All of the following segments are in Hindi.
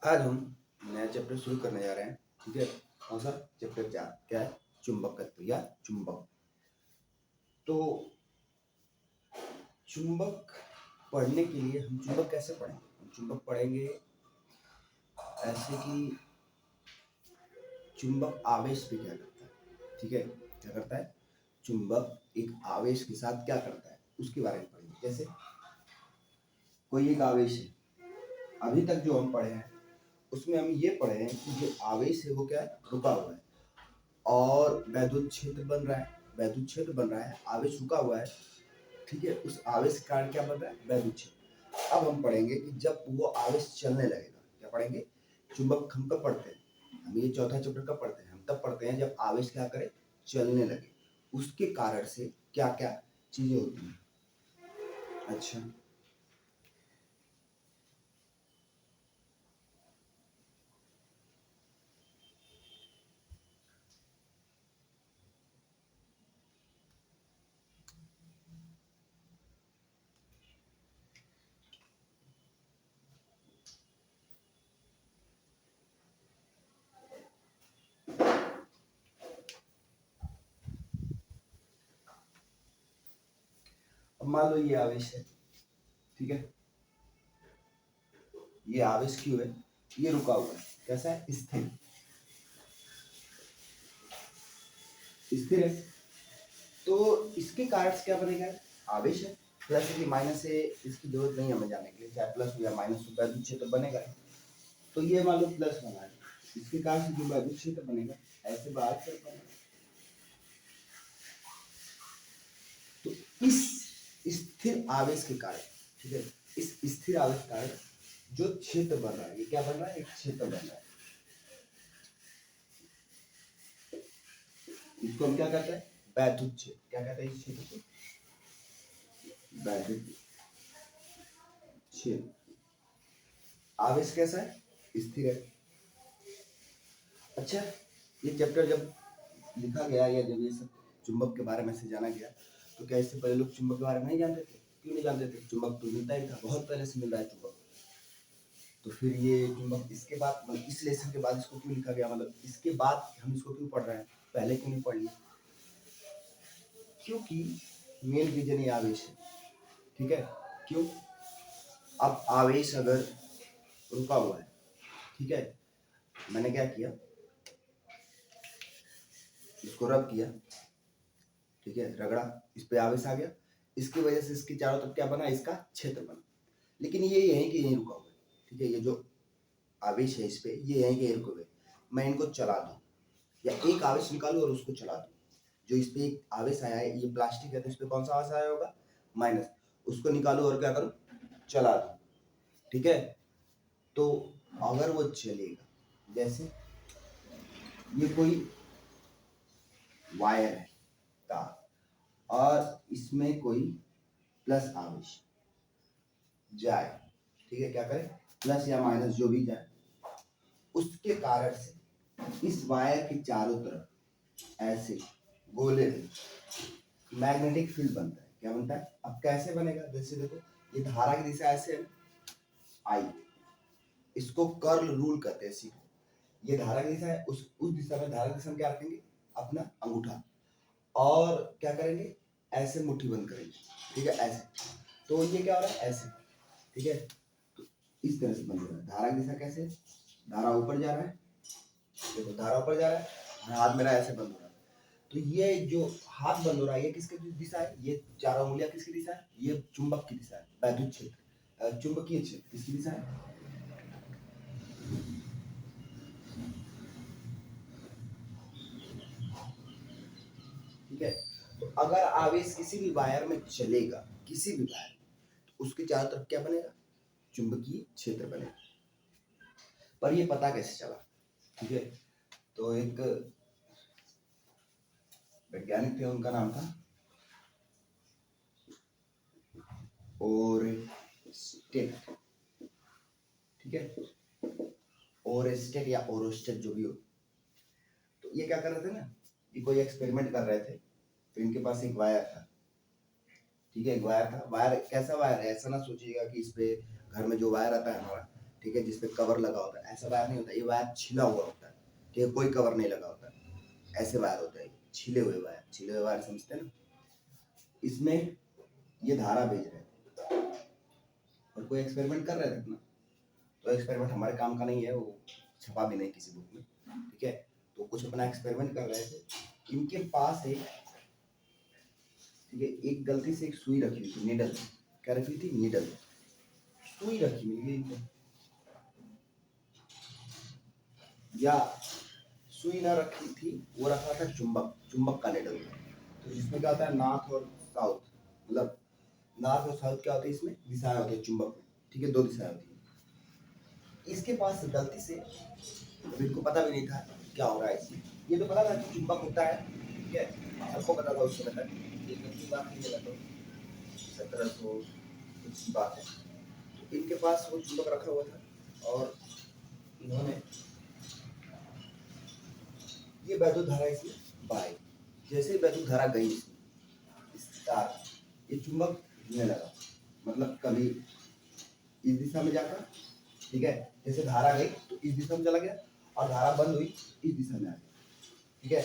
आज हम नया चैप्टर शुरू करने जा रहे हैं। ठीक है, कौन सा चैप्टर? क्या है? चुंबकत्व या चुंबक। तो चुंबक पढ़ने के लिए हम चुंबक कैसे पढ़ेंगे? हम चुंबक पढ़ेंगे ऐसे कि चुंबक आवेश पे क्या करता है। ठीक है, क्या करता है? चुंबक एक आवेश के साथ क्या करता है उसके बारे में पढ़ेंगे। जैसे कोई एक आवेश है, अभी तक जो हम पढ़े हैं उसमें हम ये पढ़े हैं कि जो आवेश है वो क्या है? रुका हुआ है और वैद्युत क्षेत्र बन रहा है। वैद्युत क्षेत्र बन रहा है, आवेश रुका हुआ है। ठीक है, उस आवेश के कारण क्या बन रहा है? वैद्युत क्षेत्र। अब हम पढ़ेंगे कि जब वो आवेश चलने लगेगा, क्या पढ़ेंगे? चुंबक हम कब पढ़ते हैं? हम ये चौथा चैप्टर कब पढ़ते हैं? हम तब पढ़ते हैं जब आवेश क्या करे? चलने लगे। उसके कारण से क्या क्या चीजें होती हैं। अच्छा, अब मान लो ये आवेश है। ठीक है, ये आवेश क्यों है? ये रुका हुआ है। कैसा है? स्थिर। स्थिर है तो इसके कारण से क्या बनेगा? आवेश है, प्लस है कि माइनस है, इसकी जरूरत नहीं हमें जाने के लिए, चाहे प्लस हो या माइनस हो, वैद्युत क्षेत्र बनेगा। तो ये मान लो प्लस बना है, इसके कारण से जो वैद्युत क्षेत्र बनेगा ऐसे बाहर चल पाएगा। तो इस स्थिर आवेश के कारण, ठीक है, इस स्थिर आवेश के कारण जो क्षेत्र बन रहा है, ये क्या बन रहा है? एक क्षेत्र बन रहा है। इसको हम क्या कहते हैं? वैद्युत क्षेत्र। क्या कहते हैं इस क्षेत्र को? वैद्युत क्षेत्र। आवेश कैसा है? स्थिर है। अच्छा, ये चैप्टर जब लिखा गया या जब ये सब चुंबक के बारे में से जाना गया, तो क्या इससे पहले लोग चुंबक के बारे में नहीं जानते थे? क्यों नहीं जानते थे? चुंबक तो मिलता ही था, बहुत पहले से मिल रहा है चुंबक। तो फिर ये चुंबक इसके बाद, मतलब इस लेसन के बाद इसको क्यों लिखा गया? मतलब इसके बाद हम इसको क्यों पढ़ रहे हैं? पहले क्यों नहीं पढ़ लिया? क्योंकि मेन रीजन ये आवेश है। ठीक है, क्यों? अब आवेश अगर रुका हुआ है, ठीक है, मैंने क्या किया? इसको रब किया, ठीक है, रगड़ा, इस पे आवेश आ गया, इसकी वजह से इसके चारों तरफ क्या बना? इसका क्षेत्र बना। लेकिन ये यहीं के यहीं रुका हुआ है। ठीक है, ये जो आवेश है इस पे, ये यहीं के यहीं रुके हुए। मैं इनको चला दूं या एक आवेश निकालूं और उसको चला दूं। जो इस पे एक आवेश आया है, ये प्लास्टिक है, तो इस पे कौन सा आवेश आया होगा? माइनस। उसको निकालूं और क्या करूं? चला दूं। ठीक है, तो अगर वो चलेगा, जैसे ये कोई वायर है, तार, और इसमें कोई प्लस आवेश जाए, ठीक है, क्या करें, प्लस या माइनस जो भी जाए, उसके कारण से इस वायर के चारों तरफ ऐसे गोले मैग्नेटिक फील्ड बनता है। क्या बनता है? अब कैसे बनेगा, जैसे देखो ये धारा की दिशा ऐसे है, आई, इसको कर्ल रूल कहते हैं। सीखो, ये धारा की दिशा है, उस दिशा में धारा की दिशा में क्या रखेंगे, अपना अंगूठा, और क्या करेंगे, ऐसे मुट्ठी बंद करेंगे, ठीक है, ऐसे। तो ये क्या हो रहा है, ऐसे, ठीक है, तो इस तरह से बंद हो रहा है। धारा की दिशा कैसे, धारा ऊपर जा रहा है, देखो धारा ऊपर जा रहा है, हाथ मेरा ऐसे बंद हो रहा है। तो ये जो हाथ बंद हो रहा है, ये किसकी दिशा है, ये चारों उंगलियां किसकी दिशा है, ये चुंबक की दिशा है, वैद्युत क्षेत्र, चुंबकीय क्षेत्र किसकी दिशा है, ठीक है। तो अगर आवेश किसी भी वायर में चलेगा, किसी भी वायर, तो उसके चारों तरफ क्या बनेगा, चुंबकीय क्षेत्र बनेगा। पर ये पता कैसे चला, ठीक है, तो एक वैज्ञानिक थे, उनका नाम था ओरेस्टेड, ठीक है, ओरेस्टेड या ओरोस्टेड जो भी हो। तो ये क्या कर रहे थे ना, ये कोई एक्सपेरिमेंट कर रहे थे, तो इनके पास एक वायर था, ठीक है, एक वायर था। वायर कैसा वायर है, ऐसा ना सोचिएगा कि इस पे घर में जो वायर आता है हमारा, ठीक है, जिसपे कवर लगा होता है, ऐसा वायर नहीं होता। ये वायर छिला हुआ होता है, ठीक है, कोई कवर नहीं लगा होता, ऐसे वायर होता है, छिले हुए वायर, छिले हुए वायर समझते हैं ना। इसमें ये धारा भेज रहे थे और कोई एक्सपेरिमेंट कर रहे थे अपना। तो एक्सपेरिमेंट हमारे काम का नहीं है, वो छपा भी नहीं किसी बुक में, ठीक है। तो कुछ अपना एक्सपेरिमेंट कर रहे थे, इनके पास एक, ठीक है, एक गलती से एक सुई रखी हुई थी, निडल, क्या रखी थी, निडल, सुई रखी मिल गई इनको, या सुई ना रखी थी, वो रखा था चुंबक, चुंबक का निडल। तो इसमें क्या होता है, नॉर्थ और साउथ, मतलब नॉर्थ और साउथ क्या होता है, इसमें दिशाएं होती है चुंबक में, ठीक है, दो दिशाएं होती है। इसके पास गलती से, अब इनको पता भी नहीं था क्या हो रहा है इसमें, ये तो पता था कि चुंबक होता है, ठीक है, सबको पता था उस समय तक, ये कितनी बात नहीं है, लगभग 1700 कुछ की बात है। तो इनके पास वो चुंबक रखा हुआ था, और इन्होंने ये वैद्युत धारा इसमें बहाई। जैसे वैद्युत धारा गई इसमें, इस तार, ये चुंबक हिलने लगा, मतलब कभी इस दिशा में जाकर, ठीक है, जैसे धारा गई तो इस दिशा में चला गया, और धारा बंद हुई इस दिशा में आ गई, ठीक है।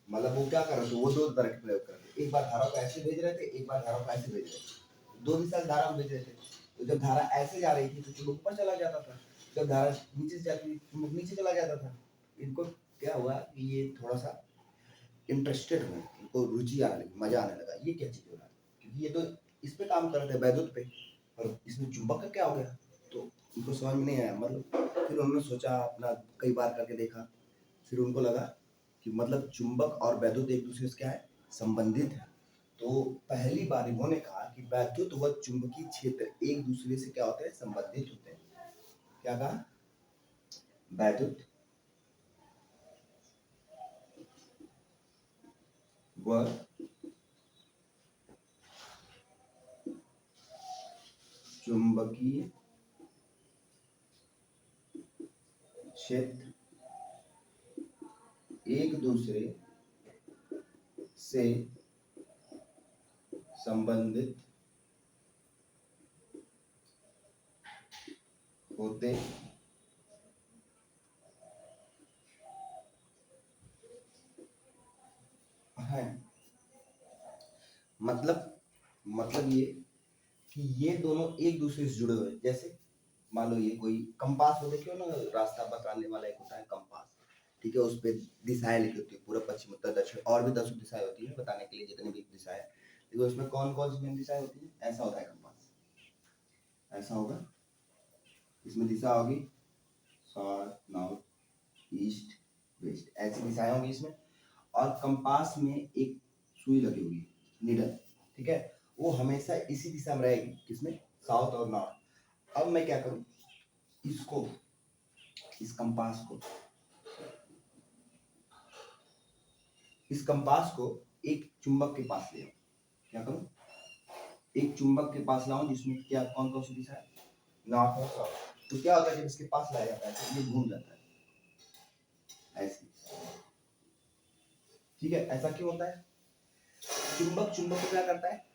मतलब वो क्या कर रहे थे, वो दो तरह के प्रयोग कर रहे थे, एक बार धारा को ऐसे भेज रहे थे, एक बार धारा को ऐसे भेज रहे थे, दो दिशा से धारा भेज रहे थे। तो जब धारा ऐसे जा रही थी तो चुंबक ऊपर चला जाता था, जब धारा नीचे से जाती थी चुंबक नीचे चला जाता था। इनको क्या हुआ कि ये थोड़ा सा इंटरेस्टेड हुए, इनको रुचि आने लगी, मजा आने लगा, ये क्या चीज हो रहा है, क्योंकि ये तो इस पे काम कर रहे थे, वैद्युत पे, और इसमें चुंबक का क्या हो गया। तो उनको समझ में नहीं आया, मतलब फिर उन्होंने सोचा, अपना कई बार करके देखा, फिर उनको लगा कि मतलब चुंबक और वैद्युत एक दूसरे से क्या है, संबंधित है। तो पहली बार इन्होंने कहा कि वैद्युत व चुंबकीय क्षेत्र एक दूसरे से क्या होते हैं, संबंधित होते हैं। क्या कहा, वैद्युत व चुंबकीय क्षेत्र एक दूसरे से संबंधित होते हैं। मतलब ये कि ये दोनों एक दूसरे से जुड़े हुए हैं। जैसे मान लो ये कोई कंपास हो, देखियो ना, रास्ता बताने वाला एक होता है कंपास, ठीक है, उस पे दिशाएं लिखी होती है, पूरा पश्चिम उत्तर दक्षिण, और भी 10 दिशाएं होती है बताने के लिए, जितनी भी दिशाएं, देखो उसमें कौन कौन सी मेन दिशाएं होती है, ऐसा होता है कंपास, ऐसा होगा, इसमें दिशा होगी साउथ, नॉर्थ, ईस्ट, वेस्ट, ऐसी दिशाएं होंगी इसमें। और कंपास में एक सुई लगी होगी, नीडल, ठीक है, वो हमेशा इसी दिशा में रहेगी, किसमें, साउथ और नॉर्थ। अब मैं क्या करूं, इसको, इस कंपास को, इस कंपास को एक चुंबक के पास ले आओ। क्या करूं? एक चुंबक के पास लाऊं जिसमें क्या कौन कौन सी दिशा है, नॉर्थ और साउथ। तो क्या होता है जब इसके पास लाया जाता है तो ये घूम जाता है ऐसे। ठीक है, ऐसा क्यों होता है? चुंबक चुंबक को क्या करता है?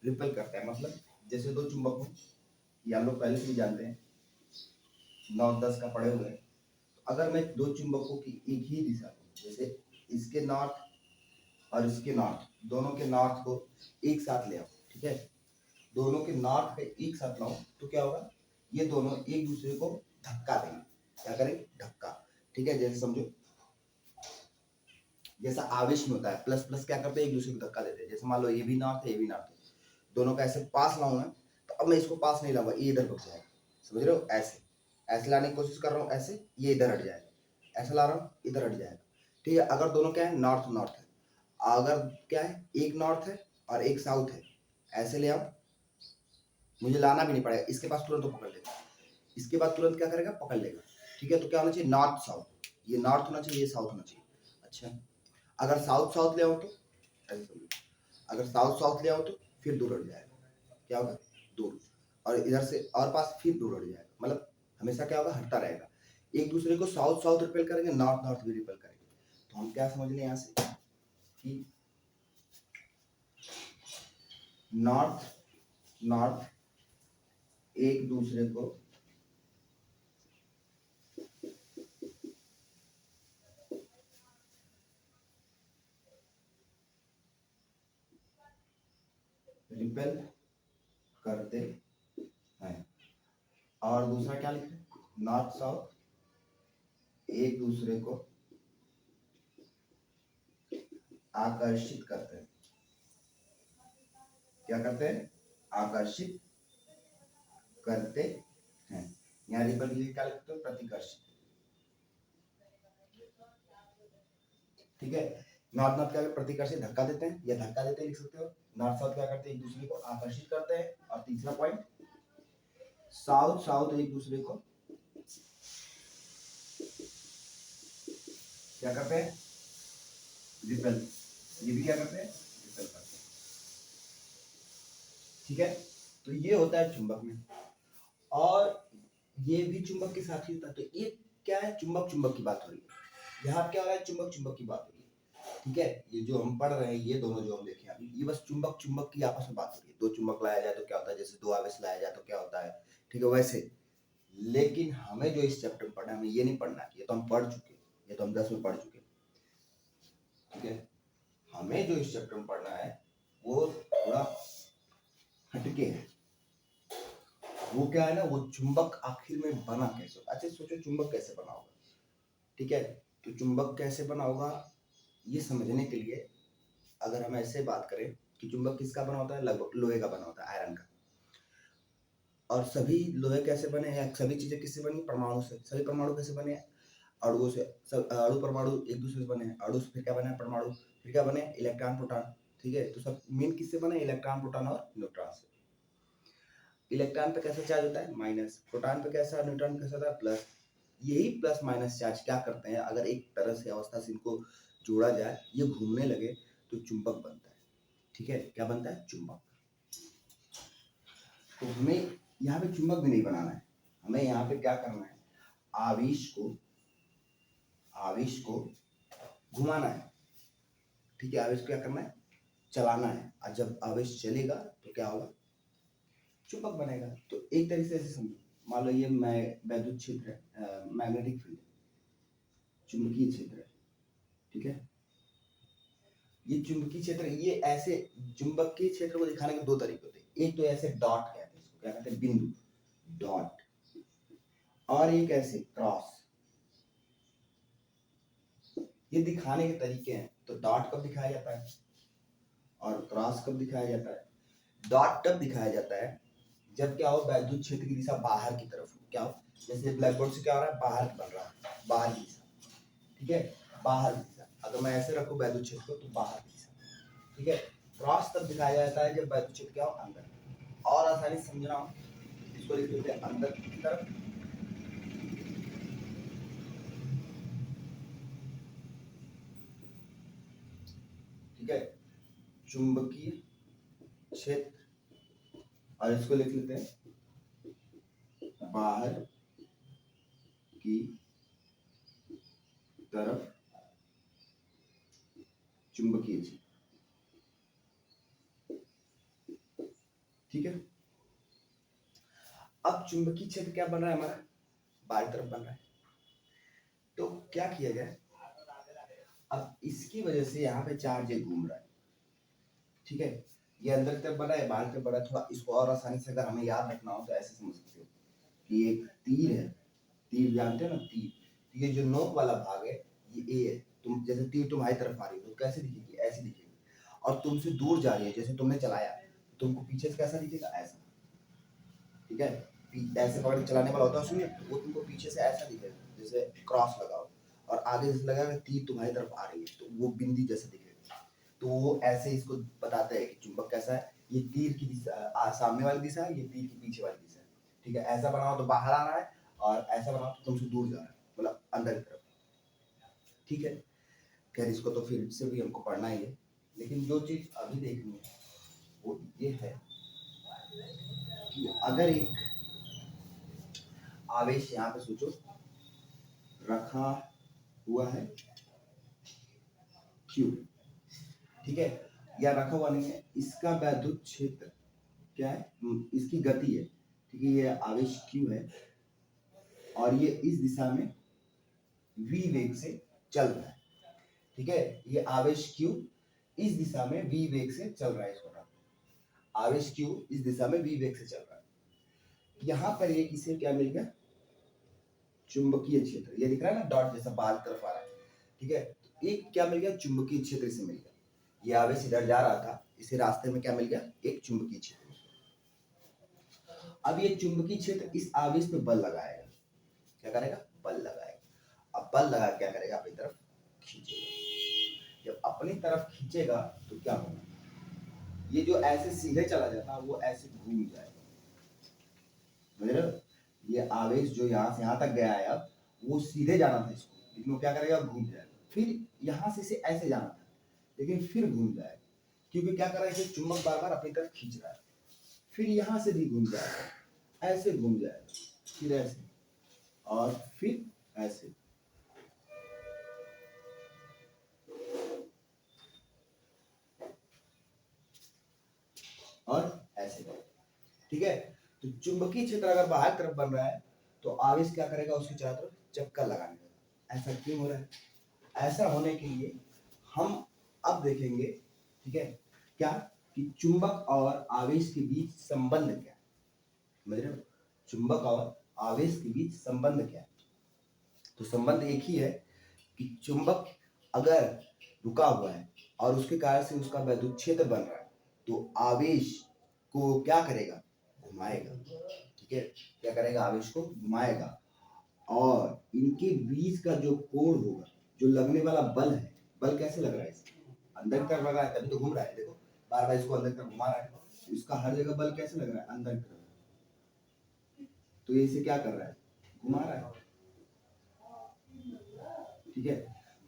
रिपेल करता है। मतलब जैसे दो चुंबक हो, ये हम लोग पहले से ही जानते हैं, 9-10 का पढ़े हुए हैं। अगर मैं दो चुंबकों की एक ही दिशा, जैसे इसके नॉर्थ और इसके नॉर्थ, दोनों के नॉर्थ को एक साथ ले आओ, ठीक है, दोनों के नॉर्थ पे एक साथ लाओ तो क्या होगा, ये दोनों एक दूसरे को धक्का देंगे। क्या करेंगे? धक्का। ठीक है, जैसे समझो, जैसा आवेश में होता है, प्लस प्लस क्या करते हैं, एक दूसरे को धक्का देते हैं। जैसे मान लो ये भी नॉर्थ है, ये भी नॉर्थ है, दोनों का ऐसे पास लाऊं ना, तो अब मैं इसको पास नहीं लाऊंगा, ये इधर रुक जाएगा। समझ रहे हो? ऐसे ऐसे लाने की कोशिश कर रहा हूँ, ऐसे ये इधर हट जाएगा, ऐसा ला रहा हूँ इधर हट जाएगा। ठीक है, अगर दोनों क्या है, नॉर्थ नॉर्थ है, अगर क्या है, एक नॉर्थ है और एक साउथ है, ऐसे ले आओ, मुझे लाना भी नहीं पड़ेगा, इसके पास तुरंत तो पकड़ लेगा, इसके बाद तुरंत क्या करेगा, पकड़ लेगा। ठीक है, तो क्या होना चाहिए, नॉर्थ साउथ, ये नॉर्थ होना चाहिए, ये साउथ होना चाहिए। अच्छा, अगर साउथ साउथ ले आओ तो ऐसे समझो, अगर साउथ साउथ ले आओ तो फिर दूर हट जाएगा, क्या होगा, दूर, और इधर से और पास फिर दूर हट जाएगा। मतलब हमेशा क्या होगा, हटता रहेगा। एक दूसरे को साउथ साउथ रिपेल करेंगे, नॉर्थ नॉर्थ भी रिपेल करेंगे। तो हम क्या समझ लें यहाँ से कि नॉर्थ नॉर्थ एक दूसरे को रिपेल करते हैं। और दूसरा क्या लिखे, नॉर्थ साउथ एक दूसरे को आकर्षित करते हैं। क्या करते हैं, आकर्षित करते हैं। यहाँ रिपेल के लिए क्या लिखते हो, प्रतिकर्षित। ठीक है, नॉर्थ नॉर्थ क्या प्रतिकर्षित, धक्का देते हैं या धक्का देते हैं लिख सकते हो। नॉर्थ साउथ क्या करते हैं, एक दूसरे को आकर्षित करते हैं। और तीसरा पॉइंट, साउथ साउथ एक दूसरे को क्या करते हैं, रिपेल। ये भी क्या करते हैं, रिपेल करते हैं। ठीक है, तो ये होता है चुंबक में, और ये भी चुंबक के साथ ही होता है। तो ये क्या है, चुंबक चुंबक की बात हो रही है, यहाँ क्या हो रहा है, चुंबक चुंबक की बात हो रही है। ठीक है, ये जो हम पढ़ रहे हैं, ये दोनों जो हम देखे अभी, ये बस चुंबक चुंबक की आपस में बात हो रही है। दो चुंबक लाया जाए तो क्या होता है, जैसे दो आवेश लाया जाए तो क्या होता है। ठीक है, वैसे। लेकिन हमें जो इस चैप्टर में पढ़ना है, हमें ये नहीं पढ़ना है, ये तो हम पढ़ चुके, ये तो हम 10 में पढ़ चुके। ठीक है, हमें जो इस चैप्टर में पढ़ना है वो थोड़ा हटके है। वो क्या है ना, वो चुंबक आखिर में बना कैसे। अच्छा सोचो, चुंबक कैसे बना होगा। ठीक है, तो चुंबक कैसे बना होगा ये समझने के लिए अगर हम ऐसे बात करें कि चुंबक किसका बना होता है, लगभग लोहे का बना होता है, आयरन का। और सभी लोहे कैसे बने हैं, सभी चीजें किससे बनी, परमाणु से। सभी परमाणु कैसे बने हैं, अणुओं से। सब अणु परमाणु एक दूसरे से बने हैं, अणु से फिर क्या बना है, परमाणु, फिर क्या बने, इलेक्ट्रॉन प्रोटॉन। ठीक है, तो सब मेन किससे बने, इलेक्ट्रॉन प्रोटॉन और न्यूट्रॉन से। इलेक्ट्रॉन पे कैसा चार्ज होता है, माइनस, प्रोटॉन पे कैसा, न्यूट्रॉन पे कैसा होता है, प्लस। यही प्लस माइनस चार्ज क्या करते हैं, अगर एक तरह से अवस्था से इनको जोड़ा जाए, ये घूमने लगे तो चुंबक बनता है। ठीक है, क्या बनता है, चुंबक। तो हमें यहाँ पे चुंबक भी नहीं बनाना है, हमें यहाँ पे क्या करना है, आवेश को घुमाना है। ठीक है, आवेश को क्या करना है, चलाना है। और जब आवेश चलेगा तो क्या होगा, चुंबक बनेगा। तो एक तरीके से ऐसे समझो, मान लो ये वैद्युत क्षेत्र है, मैग्नेटिक फील्ड, चुंबकीय क्षेत्र है। ठीक है, ये चुंबकीय क्षेत्र, ये ऐसे चुंबकीय क्षेत्र को दिखाने के दो तरीके होते हैं। एक तो ऐसे डॉट कहते हैं इसको, क्या कहते हैं, बिंदु, डॉट। और एक ऐसे क्रॉस। ये दिखाने के तरीके हैं। तो डॉट कब दिखाया जाता है और क्रॉस कब दिखाया जाता है। डॉट तब दिखाया जाता है जब क्या हो, वैद्युत क्षेत्र की दिशा बाहर की तरफ हो। क्या हो, जैसे ब्लैक बोर्ड से क्या हो रहा है, बाहर बन रहा है, बाहर की दिशा। ठीक है, बाहर की दिशा। अगर मैं ऐसे रखूं वैद्युत क्षेत्र को, तो बाहर की दिशा। ठीक है, क्रॉस तब दिखाया जाता है जब वैद्युत क्षेत्र क्या हो, अंदर। और आसानी से समझना हो, इसको लिख देते हैं अंदर की तरफ, ठीक है, चुंबकीय क्षेत्र, और इसको लिख लेते हैं बाहर की तरफ चुंबकीय क्षेत्र। ठीक है, अब चुंबकीय क्षेत्र क्या बन रहा है हमारा, बाहरी तरफ बन रहा है। तो क्या किया जाए, अब इसकी वजह से यहाँ पे चार्ज घूम रहा है। ठीक है, ये अंदर की तरफ बढ़ा है, बाहर की तरफ बढ़ा है। थोड़ा इसको और आसानी से अगर हमें याद रखना हो तो ऐसे समझ सकते हो कि एक तीर है, तीर जानते हो ना तीर, ये जो नोक वाला भाग है ये ए है। तुम जैसे तीर तुम्हारी तरफ आ रही है तो कैसे दिखेगी, ऐसे दिखेगी, और तुमसे दूर जा रही है, जैसे तुमने चलाया तुमको पीछे से कैसा दिखेगा, ऐसा। ठीक है, ऐसे पकड़ के चलाने वाला होता है उसमें, वो तुमको पीछे से ऐसा दिखेगा, जैसे क्रॉस लगाओ, और आगे जैसे लगा तीर तुम्हारी तरफ आ रही है तो वो बिंदी जैसे दिखेगा। तो वो ऐसे इसको बताता है कि चुंबक कैसा है, ये तीर की दिशा सामने वाली दिशा है, ये तीर की पीछे वाली दिशा है। ठीक है, ऐसा बनाओ तो बाहर आ रहा है, और ऐसा बनाओ तो तुमसे दूर जा रहा है, मतलब अंदर की तरफ। ठीक है, खैर इसको तो फिर से भी हमको पढ़ना ही है, लेकिन जो चीज अभी देखनी है वो ये है कि अगर एक आवेश यहाँ पे सोचो रखा हुआ है Q, ठीक है, या रखा हुआ नहीं है, इसका वैद्युत क्षेत्र क्या है, इसकी गति है। ठीक है, ये आवेश Q है और ये इस दिशा में v वेग से चल रहा है। ठीक है, ये आवेश Q इस दिशा में v वेग से चल रहा है, इसको आवेश Q इस दिशा में v वेग से चल रहा है। यहाँ पर एक इसे क्या मिल गया, चुंबकीय क्षेत्र, ये दिख रहा है ना डॉट जैसा बाहर तरफ आ रहा है। ठीक है, एक क्या मिल गया, चुंबकीय क्षेत्र से मिल गया। ये आवेश इधर जा रहा था, इसे रास्ते में क्या मिल गया, एक चुंबकीय क्षेत्र। अब ये चुंबकीय क्षेत्र इस आवेश पे बल लगाएगा, क्या करेगा, बल लगाएगा। अब बल लगा क्या करेगा, अपनी तरफ खींचेगा। जब अपनी तरफ खींचेगा तो क्या होगा, ये जो ऐसे सीधे चला जाता है वो ऐसे घूम जाएगा। ये आवेश जो यहाँ से यहाँ तक गया है, अब वो सीधे जाना था इसको, लेकिन वो क्या करेगा, घूम जाएगा। फिर यहाँ से इसे ऐसे जाना था, लेकिन फिर घूम जाएगा, क्योंकि क्या कर रहा है, चुंबक बार बार अपनी तरफ खींच रहा है। फिर यहाँ से भी घूम जाएगा, ऐसे घूम जाएगा, फिर ऐसे, और फिर ऐसे, और ऐसे। ठीक है, तो चुंबकीय क्षेत्र अगर बाहर तरफ बन रहा है तो आवेश क्या करेगा, उसके चारों तरफ चक्कर लगाने लगा। ऐसा क्यों हो रहा है, ऐसा होने के लिए हम अब देखेंगे। ठीक है, क्या कि चुंबक और आवेश के बीच संबंध क्या है, मतलब चुंबक और आवेश के बीच संबंध क्या है। तो संबंध एक ही है कि चुंबक अगर रुका हुआ है और उसके कारण से उसका वैद्युत क्षेत्र बन रहा है, तो आवेश को क्या करेगा, घुमाएगा। ठीक है, क्या करेगा, आवेश को घुमाएगा, और इनके बीच का जो कोण होगा, जो लगने वाला बल है, बल कैसे लग रहा है, अंदर की तरफ लग रहा है, तभी तो घूम रहा है। देखो बार बार इसको अंदर की तरफ घुमा रहा है, तो इसका हर जगह बल कैसे लग रहा है, अंदर की तरफ। तो ये इसे क्या कर रहा है, घुमा रहा है। ठीक है,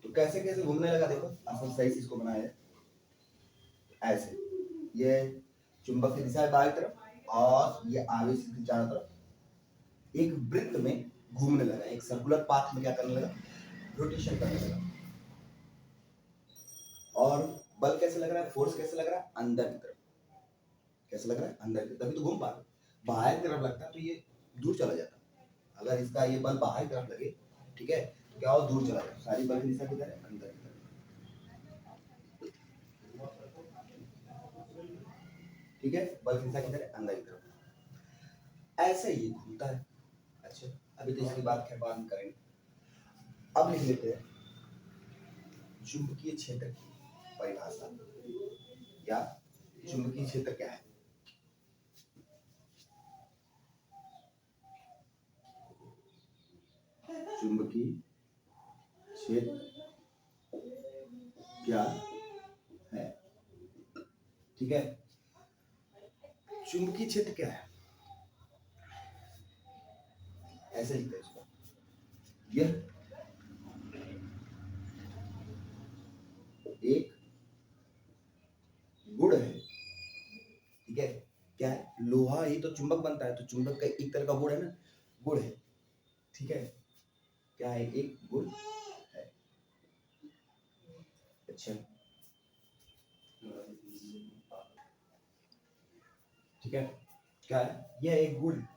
तो कैसे कैसे घूमने लगा, देखो असल सही से इसको बनाया है ऐसे, ये चुंबक की दिशा है बाहर तरफ, और ये आवेश की चारों तरफ एक वृत्त में घूमने लगा, एक सर्कुलर पाथ में क्या करने लगा, रोटेशन करने लगा। और बल कैसे लग रहा है, फोर्स कैसे लग रहा है, अंदर की तरफ। कैसे लग रहा है, अंदर की, तभी तो घूम पा रहा है। बाहर की तरफ लगता है तो ये दूर चला जाता। अगर इसका ये बल बाहर की तरफ लगे, ठीक है, तो क्या हो, दूर चला जाए। सारी बल की दिशा किधर है, अंदर की तरफ। ठीक है, बल की दिशा किधर है, अंदर की तरफ। ऐसे ही घूमता है। अच्छा, अभी तो इसकी बात खैर बाद में करेंगे। अब लिख लेते हैं चुंबकीय क्षेत्र की परिभाषा, या चुंबकीय क्षेत्र क्या है। चुंबकीय क्षेत्र क्या है, ठीक है, चुंबकीय क्षेत्र क्या है, ऐसे लिखते हैं इसको। यह एक तो चुंबक बनता है, तो चुंबक का एक तरह का गुण है ना, गुण है, ठीक है, क्या है, एक गुण है। अच्छा, ठीक है, क्या है, यह एक गुण है।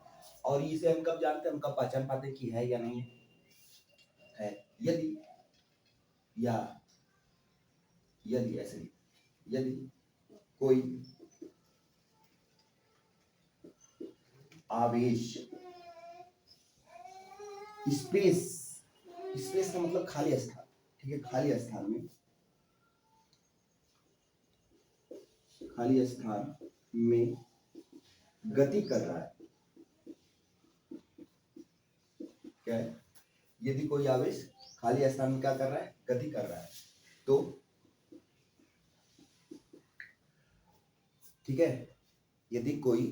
और इसे हम कब जानते हैं, हम कब पहचान पाते हैं कि है या नहीं है। यदि या यदि ऐसे यदि कोई आवेश स्पेस, स्पेस का मतलब खाली स्थान, ठीक है, खाली स्थान में, खाली स्थान में गति कर रहा है, क्या है, यदि कोई आवेश खाली स्थान में क्या कर रहा है, गति कर रहा है, तो ठीक है, यदि कोई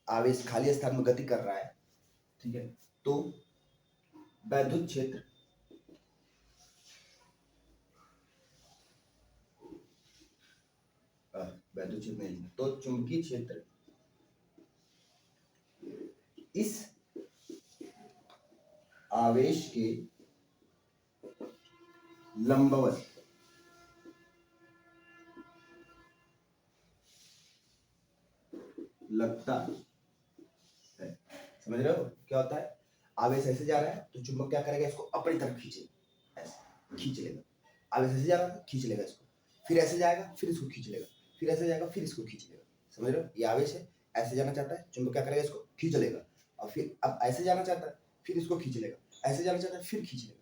आवेश खाली स्थान में गति कर रहा है, ठीक है, तो वैद्युत क्षेत्र वैद्युत क्षेत्र नहीं, तो चुंबकीय क्षेत्र इस आवेश के लंबवत लगता है। समझ रहे हो क्या होता है, आवेश ऐसे जा रहा है तो चुंबक क्या करेगा, इसको अपनी तरफ खींचेगा, ऐसे खींच लेगा, आवेश ऐसे जा रहा है खींच लेगा इसको, फिर ऐसे जाएगा फिर इसको खींच लेगा, फिर ऐसे जाएगा फिर इसको खींच लेगा। समझ रहे हो, ये आवेश है, ऐसे जाना चाहता है, चुंबक क्या करेगा, इसको खींच लेगा, और फिर अब ऐसे जाना चाहता है फिर इसको खींच लेगा, ऐसे जाना चाहता है फिर खींच लेगा,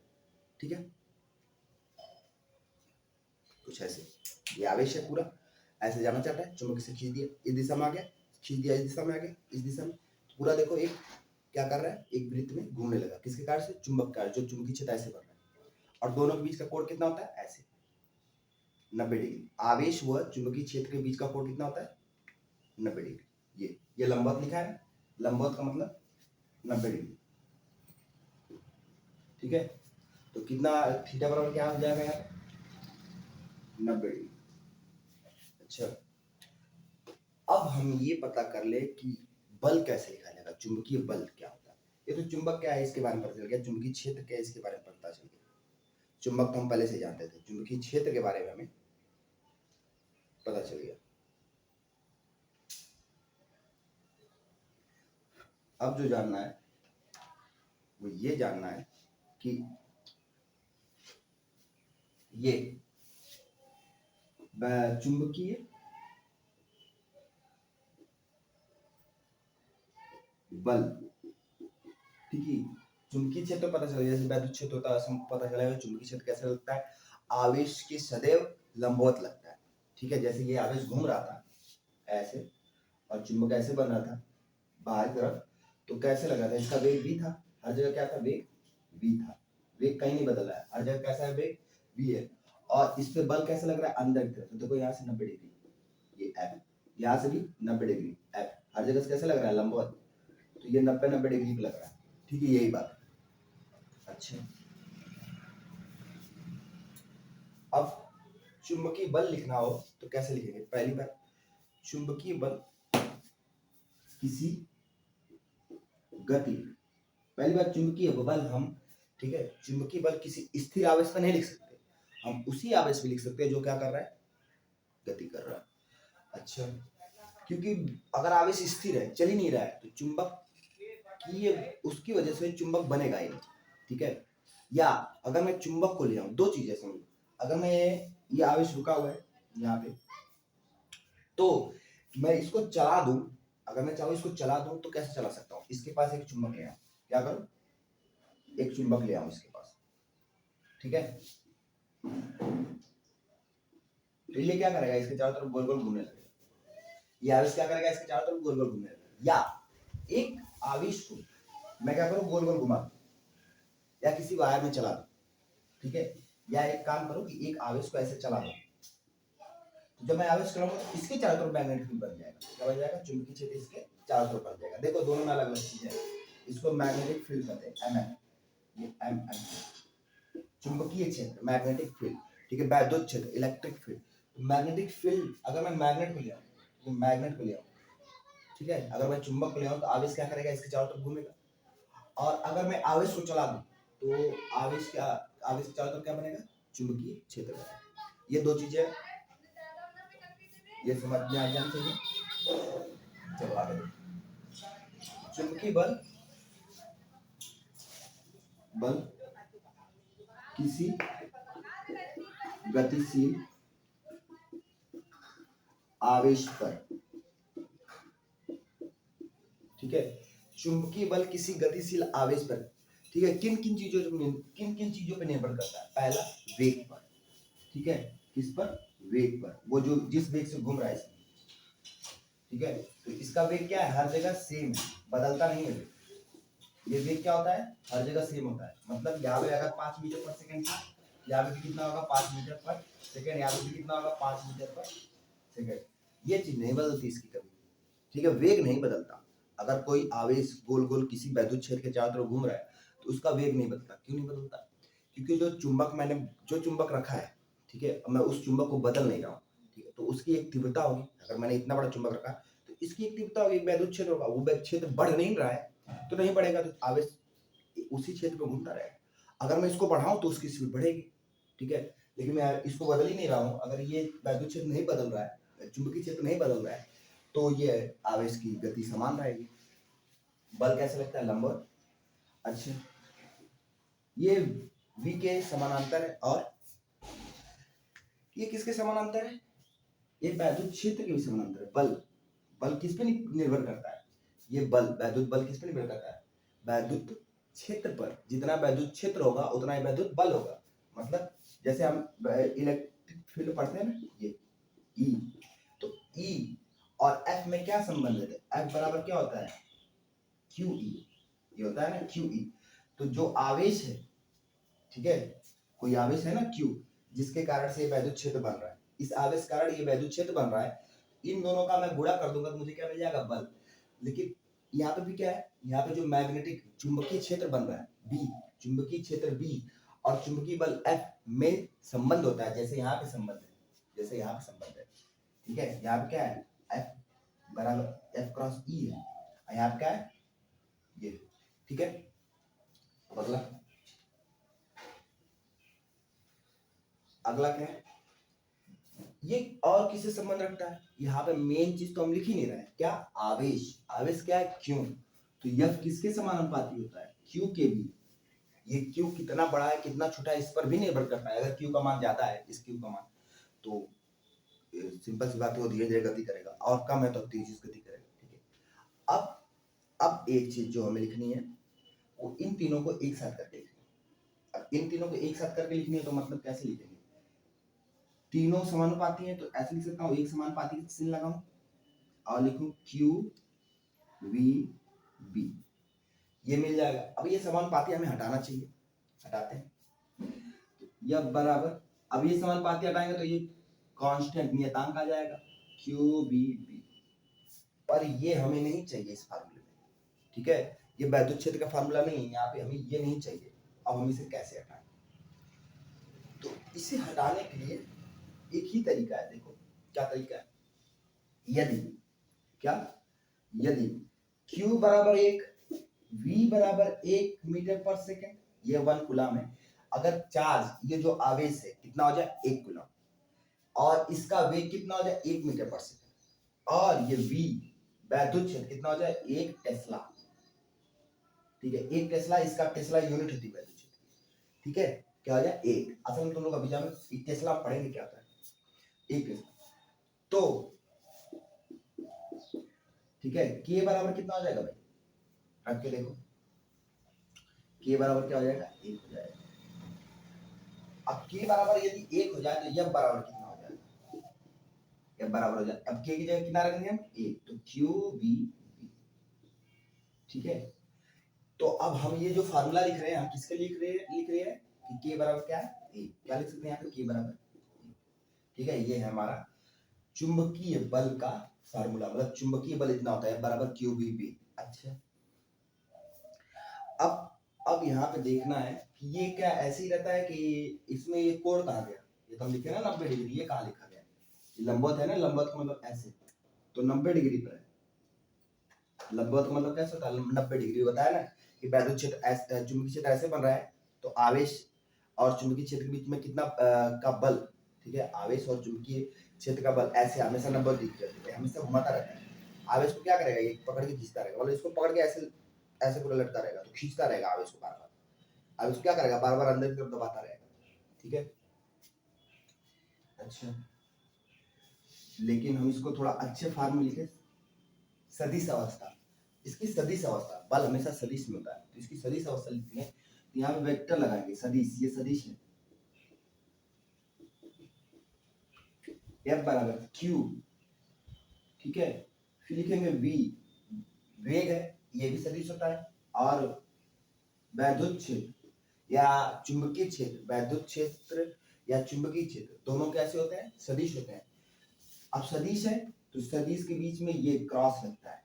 ठीक है, कुछ ऐसे। ये आवेश है पूरा, ऐसे जाना चाहता है, चुंबक से खींच दिया, इस दिशा में आ गया, खींच दिया, इस दिशा में आ गया, इस दिशा में, पूरा देखो एक क्या कर रहा है, एक वृत्त में घूमने लगा, किसके कारण से, चुंबक का, जो चुंबकीय क्षेत्र ऐसे बढ़ रहा है, और दोनों के बीच का कोण कितना होता है, ऐसे 90 डिग्री। आवेश व चुंबकीय क्षेत्र के बीच का कोण कितना होता है, 90 डिग्री। ये लंबवत लिखा है, लंबवत का मतलब 90 डिग्री, ठीक है, तो कितना थीटा बराबर क्या हो जाएगा यार, 90 डिग्री। अच्छा, अब हम ये पता कर ले कि बल कैसे लिखा जाएगा, चुंबकीय बल क्या होता है। ये तो चुंबक क्या है इसके बारे में पता चल गया, चुंबकीय क्षेत्र क्या है इसके बारे में पता चल गया, चुंबक तो हम पहले से जानते थे, चुंबकीय क्षेत्र के बारे में हमें पता चल गया। अब जो जानना है वो ये जानना है कि ये चुंबकीय बल, ठीक है, चुंबकीय क्षेत्र पता चला, जैसे वैद्युत क्षेत्र होता है पता चला, चुंबकीय क्षेत्र कैसे लगता है, आवेश के सदैव लंबवत लगता है, ठीक है, जैसे ये आवेश घूम रहा था ऐसे और चुंबक ऐसे बन रहा था बाहर की तरफ, तो कैसे लगा था, इसका वेग v था, हर जगह क्या था, वेग v था, वेग कहीं नहीं बदल रहा है, हर जगह कैसा है, वेग v है, और इस पे बल कैसे लग रहा है, अंदर की तरफ, तो देखो यहाँ से 90 डिग्री, ये f, यहाँ से भी 90 डिग्री f, हर जगह से कैसे लग रहा है, लंबवत, तो ये 90 डिग्री पे लग रहा है, ठीक है, यही बात। अच्छा, अब चुंबकीय बल लिखना हो तो कैसे लिखेंगे, पहली बात, चुंबकीय बल किसी गति, पहली बात चुंबकीय बल हम, ठीक है, चुंबकीय बल किसी स्थिर आवेश पर नहीं लिख सकते, हम उसी आवेश पे लिख सकते हैं जो क्या कर रहा है, गति कर रहा है। अच्छा, क्योंकि अगर आवेश स्थिर है, चल ही नहीं रहा है, तो चुंबक की उसकी वजह से चुंबक बनेगा ही नहीं, ठीक है, या अगर मैं चुंबक को ले आऊं, दो चीजें समझो, अगर मैं ये आवेश रुका हुआ है यहाँ पे, तो मैं इसको चला दूं, अगर मैं चाहूँ इसको चला दूं तो कैसे चला सकता हूँ, इसके पास एक चुंबक ले आऊं, क्या करूं, एक चुंबक ले आऊं इसके पास, ठीक है, तो ये क्या करेगा, इसके चारों तरफ गोल गोल घूमने लगेगा, ये आवेश क्या करेगा, इसके चारों तरफ गोल गोल घूमने लगेगा, या एक आवेश को मैं क्या करूं, गोल गोल घुमा, या किसी वायर में चला दूं, ठीक है, या एक काम करो कि एक आवेश को ऐसे चला दो, तो जब मैं आवेश चलाऊंगा तो इसके चारों तरफ मैग्नेटिक फील्ड बन जाएगा, क्या बन जाएगा, चुंबकीय क्षेत्र इसके चारों तरफ बन जाएगा। देखो दोनों में अलग अलग चीज है, इसको मैग्नेटिक फील्ड कहते हैं, एमएम, ये एम, चुंबकीय क्षेत्र मैग्नेटिक फील्ड, ठीक है, वैद्युत क्षेत्र इलेक्ट्रिक फील्ड, मैग्नेटिक फील्ड, अगर मैं मैग्नेट को ले आऊं, तो मैग्नेट को ले आऊं, ठीक है। अगर मैं चुंबक ले आऊं तो आवेश क्या करेगा, इसके चारों तरफ घूमेगा। और अगर मैं आवेश को चला दूं तो आवेश के चारों तरफ क्या बनेगा, चुंबकीय क्षेत्र बनेगा। ये दो चीजें ये समझ में आ जानी चाहिए। चलो आगे चुंबकीय बल किसी गतिशील आवेश पर, ठीक है। चुंबकीय बल किसी गतिशील आवेश पर, ठीक है, किन किन चीजों पर निर्भर करता है। पहला वेग पर, ठीक है, किस पर, वेग पर, वो जो जिस वेग से घूम रहा है, ठीक है। तो इसका वेग क्या है, हर जगह सेम है, बदलता नहीं है। ये वेग क्या होता है, हर जगह सेम होता है। मतलब यहाँ पे अगर 5 मीटर पर सेकंड था, यहाँ पे भी कितना होगा, 5 मीटर पर सेकंड, यहाँ पे भी कितना होगा, 5 मीटर पर सेकंड। ये चीज नहीं बदलती इसकी कभी, ठीक है। वेग नहीं बदलता। अगर कोई आवेश गोल गोल किसी वैद्युत क्षेत्र के चारों तरफ घूम रहा है तो उसका वेग नहीं बदलता। क्यों नहीं बदलता, क्योंकि जो चुंबक रखा है, ठीक है, मैं उस चुंबक को बदल नहीं रहा हूँ, ठीक है। तो उसकी एक तीव्रता होगी। अगर मैंने इतना बड़ा चुंबक रखा तो इसकी एक तीव्रता होगी, एक वैद्युत क्षेत्र होगा। वो वैद्युत क्षेत्र बढ़ नहीं रहा है तो नहीं बढ़ेगा, तो आवेश उसी क्षेत्र में घूमता रहेगा। अगर मैं इसको बढ़ाऊं तो उसकी स्पीड बढ़ेगी, ठीक है। लेकिन मैं इसको बदल ही नहीं रहा हूँ। अगर ये वैद्युत क्षेत्र नहीं बदल रहा है, चुंबकीय क्षेत्र नहीं बदल रहा है, तो ये आवेश की गति समान रहेगी। बल कैसे लगता है, लंबवत। अच्छा, ये v के समानांतर है, और ये किसके समानांतर है, ये वैद्युत क्षेत्र के भी समानांतर है। बल किस पे निर्भर करता है, ये वैद्युत बल किस पे निर्भर करता है, वैद्युत क्षेत्र पर। जितना वैद्युत क्षेत्र होगा उतना ही वैद्युत बल होगा। मतलब जैसे हम इलेक्ट्रिक फील्ड पढ़ते हैं ना, ये E, तो E और F में क्या संबंध है, F बराबर क्या होता है, QE, ये होता है ना QE। तो जो आवेश है, ठीक है, कोई आवेश है ना Q, जिसके कारण से ये वैद्युत क्षेत्र बन रहा है, इस आवेश के कारण ये वैद्युत क्षेत्र बन रहा है। इन दोनों का मैं गुणा कर दूंगा तो मुझे क्या मिल जाएगा, बल। लेकिन यहाँ पे भी क्या है, यहाँ पे जो मैग्नेटिक चुंबकीय क्षेत्र बन रहा है B, चुंबकीय क्षेत्र B और चुंबकीय बल F में संबंध होता है। जैसे यहाँ पे संबंध है, जैसे यहाँ पे संबंध है, ठीक है। यहाँ पे क्या है, F बराबर F क्रॉस E है, और यहाँ पे क्या है, ये, ठीक है। अगला अगला क्या है, ये और किससे संबंध रखता है, यहाँ पे मेन चीज तो हम लिख ही नहीं रहे हैं, क्या, आवेश। आवेश क्या है, क्यू। तो F किसके समानुपाती होता है, Q के भी। ये Q कितना बड़ा है कितना छोटा है इस पर भी निर्भर करता है। अगर Q का मान ज्यादा है, इस Q का मान, तो सिंपल सी बात है, वो धीरे धीरे गति करेगा, और कम है तो तेजी से गति करेगा, ठीक है। अब एक चीज जो हमें लिखनी है, वो इन तीनों को एक साथ करके लिखनी है। अब इन तीनों को एक साथ करके लिखनी है तो मतलब कैसे लिखेंगे, तीनों समानुपाती हैं तो ऐसे लिख सकता हूँ, एक समानुपाती का चिन्ह लगाऊं और लिखूं Q V B, ये मिल जाएगा। अब ये समानुपाती हमें हटाना चाहिए, हटाते हैं। तो यह बराबर, अब ये समानुपाती हटाएंगे तो ये कांस्टेंट नियतांक आ जाएगा Q V B, पर ये हमें नहीं चाहिए इस फार्मूले में, ठीक है। ये वैद्युत क्षेत्र का फार्मूला नहीं है, यहाँ पे हमें ये नहीं चाहिए। अब हम इसे कैसे हटाएं, तो इसे हटाने के लिए एक ही तरीका है। देखो क्या तरीका है, यदि क्या, यदि Q बराबर 1, V बराबर 1 मीटर पर सेकेंड, ये 1 कूलम है। अगर चार्ज, ये जो आवेश है कितना हो जाए, 1 कूलम, और इसका वेग कितना हो जाए, 1 मीटर पर सेकेंड, और ये V वैद्युत क्षेत्र कितना हो जाए, 1 टेस्ला, ठीक है। 1 टेस्ला, इसका टेस्ला यूनिट होती है वैद्युत क्षेत्र, ठीक है। क्या हो जाए, 1। असल में तुम लोग अभी जानो टेस्ला पढ़ेंगे क्या होता है, 1 टेस्ला। तो ठीक है, K बराबर कितना हो जाएगा भाई, रख के देखो, K बराबर क्या हो जाएगा, 1 हो जाएगा। अब K बराबर यदि 1 हो जाए तो F बराबर कितना हो जाएगा, F बराबर हो जाए, अब K की जगह कितना रखेंगे हम, 1, तो QV, ठीक है। तो अब हम ये जो फार्मूला लिख रहे हैं, हम किसके लिख रहे हैं कि K बराबर क्या है, 1। क्या लिख सकते हैं यहाँ पे, K बराबर 1, ठीक है। ये है हमारा चुंबकीय बल का फार्मूला, मतलब चुंबकीय बल इतना होता है बराबर QVB। अच्छा, अब यहाँ पे देखना है कि ये क्या ऐसे ही रहता है कि इसमें ये कोण कहाँ गया, ये तो हम लिखे ना 90 डिग्री, ये कहाँ लिखा गया, लंबवत है ना, लंबवत का मतलब ऐसे, तो 90 डिग्री पर है, लंबवत मतलब कैसे होता है, 90 डिग्री। बताया ना कि वैद्युत क्षेत्र चुंबकीय क्षेत्र ऐसे बन रहा है, तो आवेश और चुंबकीय क्षेत्र के बीच में कितना का बल, ठीक है, आवेश और चुंबकीय क्षेत्र का बल ऐसे हमेशा 90 डिग्री हमेशा घुमाता रहता है। आवेश को क्या करेगा, ये पकड़ के खींचता रहेगा, मतलब इसको पकड़ के ऐसे ऐसे पूरा लटका रहेगा, तो खींचता रहेगा आवेश को बार बार। आवेश को क्या करेगा, बार बार अंदर की तरफ दबाता रहेगा, ठीक है। अच्छा, लेकिन हम इसको थोड़ा अच्छे फॉर्म में लिखे, सदिश अवस्था। इसकी सदिश अवस्था, बल हमेशा सदिश में होता है, तो इसकी सदिश अवस्था लिखते हैं, तो यहाँ पे वेक्टर लगाएंगे सदिश, ये सदिश है, F बराबर Q, ठीक है। फिर लिखेंगे V, वेग है, ये भी सदिश होता है। और वैद्युत क्षेत्र या चुंबकीय क्षेत्र, वैद्युत क्षेत्र या चुंबकीय क्षेत्र दोनों कैसे होते हैं, सदिश होते हैं। अब सदिश है तो सदिश के बीच में ये क्रॉस लगता है,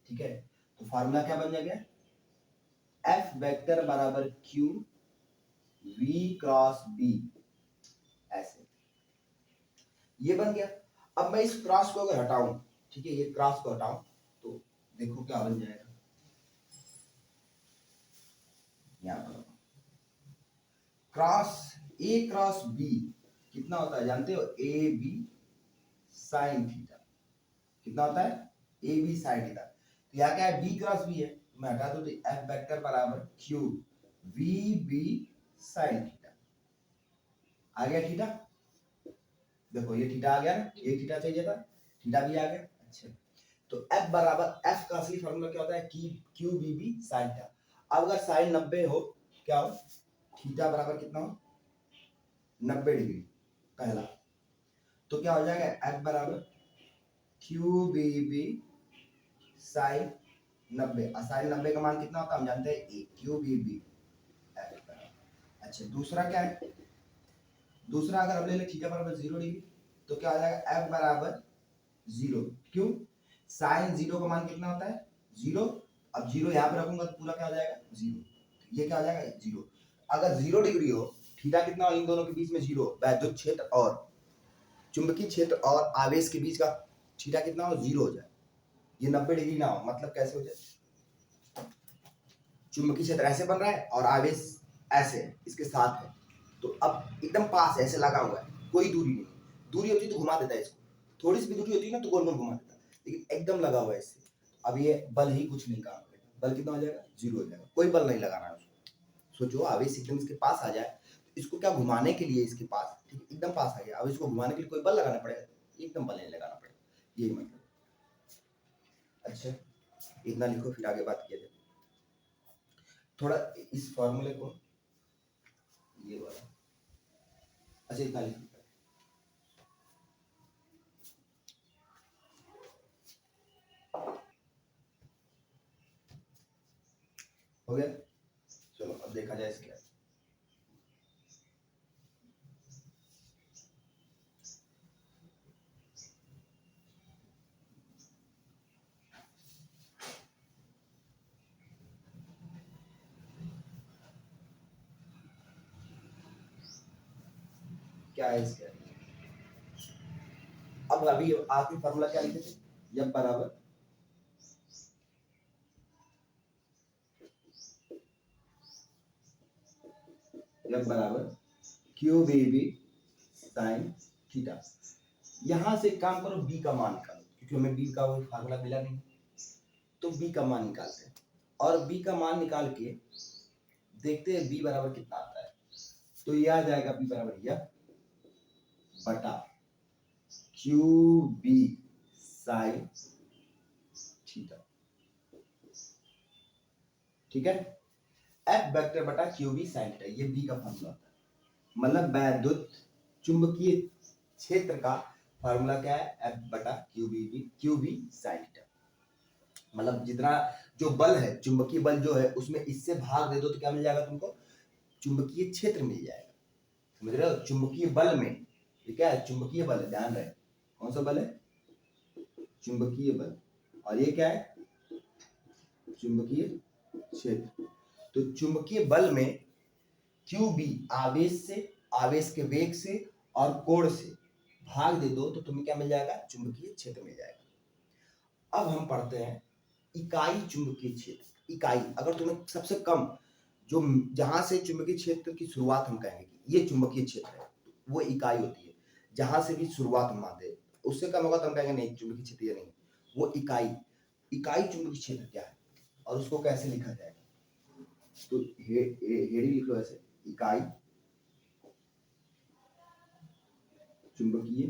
ठीक है। तो फार्मूला क्या बन जाएगा, F वेक्टर बराबर Q V क्रॉस B, ऐसे ये बन गया। अब मैं इस क्रॉस को अगर हटाऊं, ठीक है, ये क्रॉस को हटाऊं तो देखो क्या बन जाएगा, यहाँ पर क्रॉस A क्रॉस B कितना होता है जानते हो, ए बी साइन थीटा, कितना होता है, ए बी साइन थीटा। तो यहाँ क्या है, B क्रॉस B है, तो मैं हटा दूं तो F वेक्टर बराबर Q V B sine theta, आ गया थीटा। देखो ये थीटा आ गया ना, ये थीटा चाहिए था, थीटा भी आ गया। अच्छा, तो F बराबर, F का असली फॉर्मूला क्या होता है, Q B B sine theta. अब अगर साइन 90 हो, क्या हो, थीटा बराबर कितना हो, 90 डिग्री पहला, तो क्या हो जाएगा, F बराबर Q B B sine 90। Sine 90 का मान कितना होता है हम जानते हैं, ए क्यू बी बी। अच्छा, दूसरा क्या है, दूसरा अगर हम ले ले थीटा बराबर 0 डिग्री, तो क्या हो जाएगा, F बराबर 0, क्यों, साइन 0 का मान कितना होता है, 0। अब 0 यहाँ पे रखूंगा तो पूरा क्या हो जाएगा, 0, ये क्या हो जाएगा, 0। अगर 0 डिग्री हो, थीटा कितना हो इन दोनों के बीच में, 0, वैद्युत क्षेत्र और चुंबकीय क्षेत्र और आवेश के बीच का थीटा कितना हो, 0 हो जाए, ये 90 डिग्री ना हो, मतलब कैसे हो जाए, चुंबकीय क्षेत्र ऐसे बन रहा है और आवेश ऐसे है, इसके साथ है, तो अब एकदम पास ऐसे लगा हुआ है, कोई दूरी नहीं, दूरी होती तो घुमा देता है इसको, थोड़ी सी भी दूरी होती है ना तो गोल गोल घुमा देता है, लेकिन एकदम लगा हुआ है इससे। अब ये बल ही कुछ नहीं काम करेगा, बल कितना हो जाएगा, 0 हो जाएगा, कोई बल नहीं लगाना है उसको। सोचो आवेश एकदम इसके पास आ जाए, तो इसको क्या घुमाने के लिए, इसके पास, ठीक है, एकदम पास आ गया, अब इसको घुमाने के लिए कोई बल लगाना पड़ेगा, एकदम बल नहीं लगाना पड़ेगा, यही मतलब। अच्छा, इतना लिखो, फिर आगे बात किया जाए। थोड़ा इस फॉर्मूले को, ये वाला, अच्छा इतना लिखो, हो गया। चलो अब देखा जाए इसके, क्या है इसके, अब अभी आखिरी फॉर्मूला क्या लिखे थे, जब बराबर जब बराबर Q B B sine theta. यहां से काम करो, बी का मान निकालो, क्योंकि हमें बी का कोई फार्मूला मिला नहीं, तो बी का मान निकालते हैं, और बी का मान निकाल के देखते हैं बी बराबर कितना आता है। तो ये आ जाएगा बी बराबर यह बटा क्यू बी साइन थीटा, ठीक है। एफ वेक्टर बटा क्यू बी साइन थीटा, ये बी का फार्मूला होता है, मतलब वैद्युत चुंबकीय क्षेत्र का फार्मूला क्या है, एफ बटा क्यू बी साइन थीटा। मतलब जितना जो बल है, चुंबकीय बल जो है, उसमें इससे भाग दे दो तो क्या मिल जाएगा तुमको, चुंबकीय क्षेत्र मिल जाएगा, समझ रहे हो। चुंबकीय बल में ये क्या है, चुंबकीय बल है, ध्यान रहे कौन सा बल है, चुंबकीय बल, और ये क्या है, चुंबकीय क्षेत्र। तो चुंबकीय बल में क्यू बी आवेश से, आवेश के वेग से और कोण से भाग दे दो तो तुम्हें क्या मिल जाएगा, चुंबकीय क्षेत्र मिल जाएगा। अब हम पढ़ते हैं इकाई चुंबकीय क्षेत्र। इकाई, अगर तुम्हें सबसे कम जो जहां से चुंबकीय क्षेत्र की शुरुआत हम कहेंगे कि ये चुंबकीय क्षेत्र है, वो इकाई होती है। जहां से भी शुरुआत हम मानते हैं, उससे कम होगा तो हम कहेंगे नहीं चुंबकीय क्षेत्र ये नहीं, वो इकाई। इकाई चुंबकीय क्षेत्र क्या है और उसको कैसे लिखा जाएगा? तो हेडी लिख लो ऐसे, इकाई चुंबकीय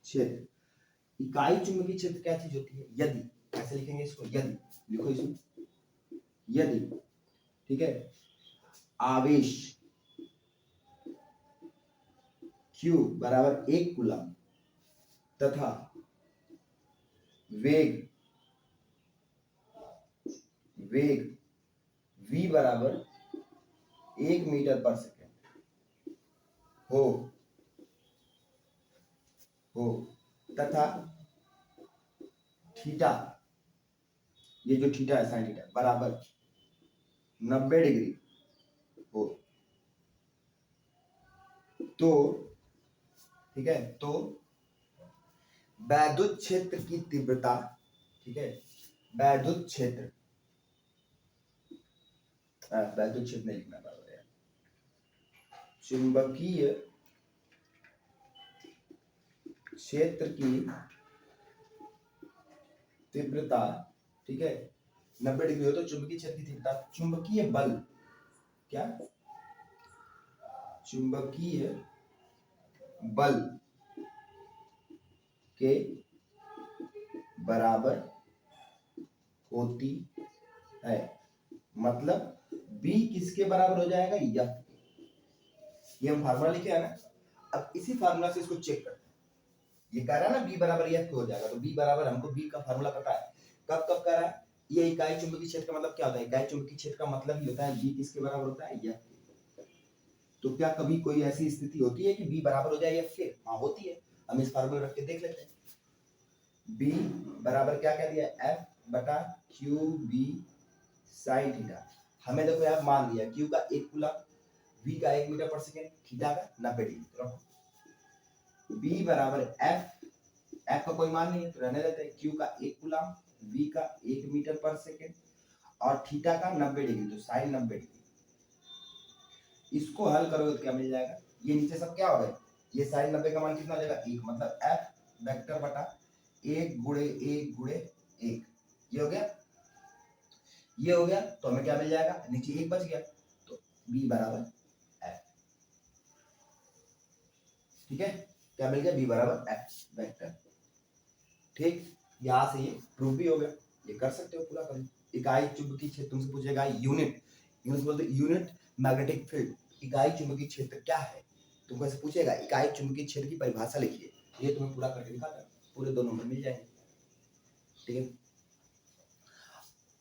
क्षेत्र। इकाई चुंबकीय क्षेत्र क्या चीज होती है? यदि, कैसे लिखेंगे इसको? यदि, लिखो इसमें, यदि, ठीक है, आवेश Q बराबर 1 कूलम तथा वेग v बराबर 1 मीटर पर सेकेंड हो तथा थीटा, ये जो थीटा है साइन थीटा बराबर 90 डिग्री हो, तो ठीक है, तो वैद्युत क्षेत्र की तीव्रता, ठीक है, वैद्युत क्षेत्र नहीं लिखना बराबर है, चुंबकीय क्षेत्र की तीव्रता, ठीक है, 90 डिग्री हो तो चुंबकीय क्षेत्र की तीव्रता, चुंबकीय बल, क्या? चुंबकीय बल के बराबर होती है। मतलब B किसके बराबर हो जाएगा? यह, ये हम फार्मूला लिखे है ना, अब इसी फार्मूला से इसको चेक करते हैं। ये कह रहा है ना B बराबर यह हो जाएगा, तो B बराबर, हमको B का फार्मूला पता है, कब कब कह रहा है? ये इकाई चुंबकीय क्षेत्र का मतलब क्या होता है? इकाई चुंबकीय क्षेत्र का मतलब ही होता है B किसके बराबर होता है? यह। तो क्या कभी कोई ऐसी स्थिति होती है कि B बराबर हो जाए या फिर? हाँ होती है, हम इस फार्मूला रख के देख लेते हैं। B बराबर क्या कह दिया? F बटा QB साइन थीटा। हमें देखो यार मान लिया Q का 1 कूलम, V का 1 मीटर पर सेकेंड, थीटा का 90 डिग्री। तो B बराबर F का कोई मान नहीं है तो रहने देते हैं, Q का 1 कूलम, V का 1 मीटर पर सेकेंड और थीटा का 90 डिग्री, तो साइन 90 डिग्री। इसको हल करोगे तो क्या मिल जाएगा? ये नीचे सब क्या हो गए? ये साइन 90 का मान कितना हो जाएगा? 1, मतलब F वेक्टर बटा 1 गुणे 1 गुणे 1, ये हो गया, ये हो गया। तो हमें क्या मिल जाएगा? नीचे 1 बच गया, तो B बराबर F, ठीक है, क्या मिल गया? B बराबर F वेक्टर। ठीक, यहां से ये प्रूफ भी हो गया, ये कर सकते हो पूरा कर। इकाई चुंबकीय क्षेत्र तुमसे पूछेगा यूनिट, यूनिट बोलते यूनिट मैग्नेटिक फील्ड, इकाई चुंबकीय क्षेत्र क्या है? तुमको ऐसे पूछेगा इकाई चुंबकीय क्षेत्र की परिभाषा लिखिए, ये तुम्हें पूरा करके दिखाता है, पूरे 2 नंबर मिल जाएंगे। ठीक है,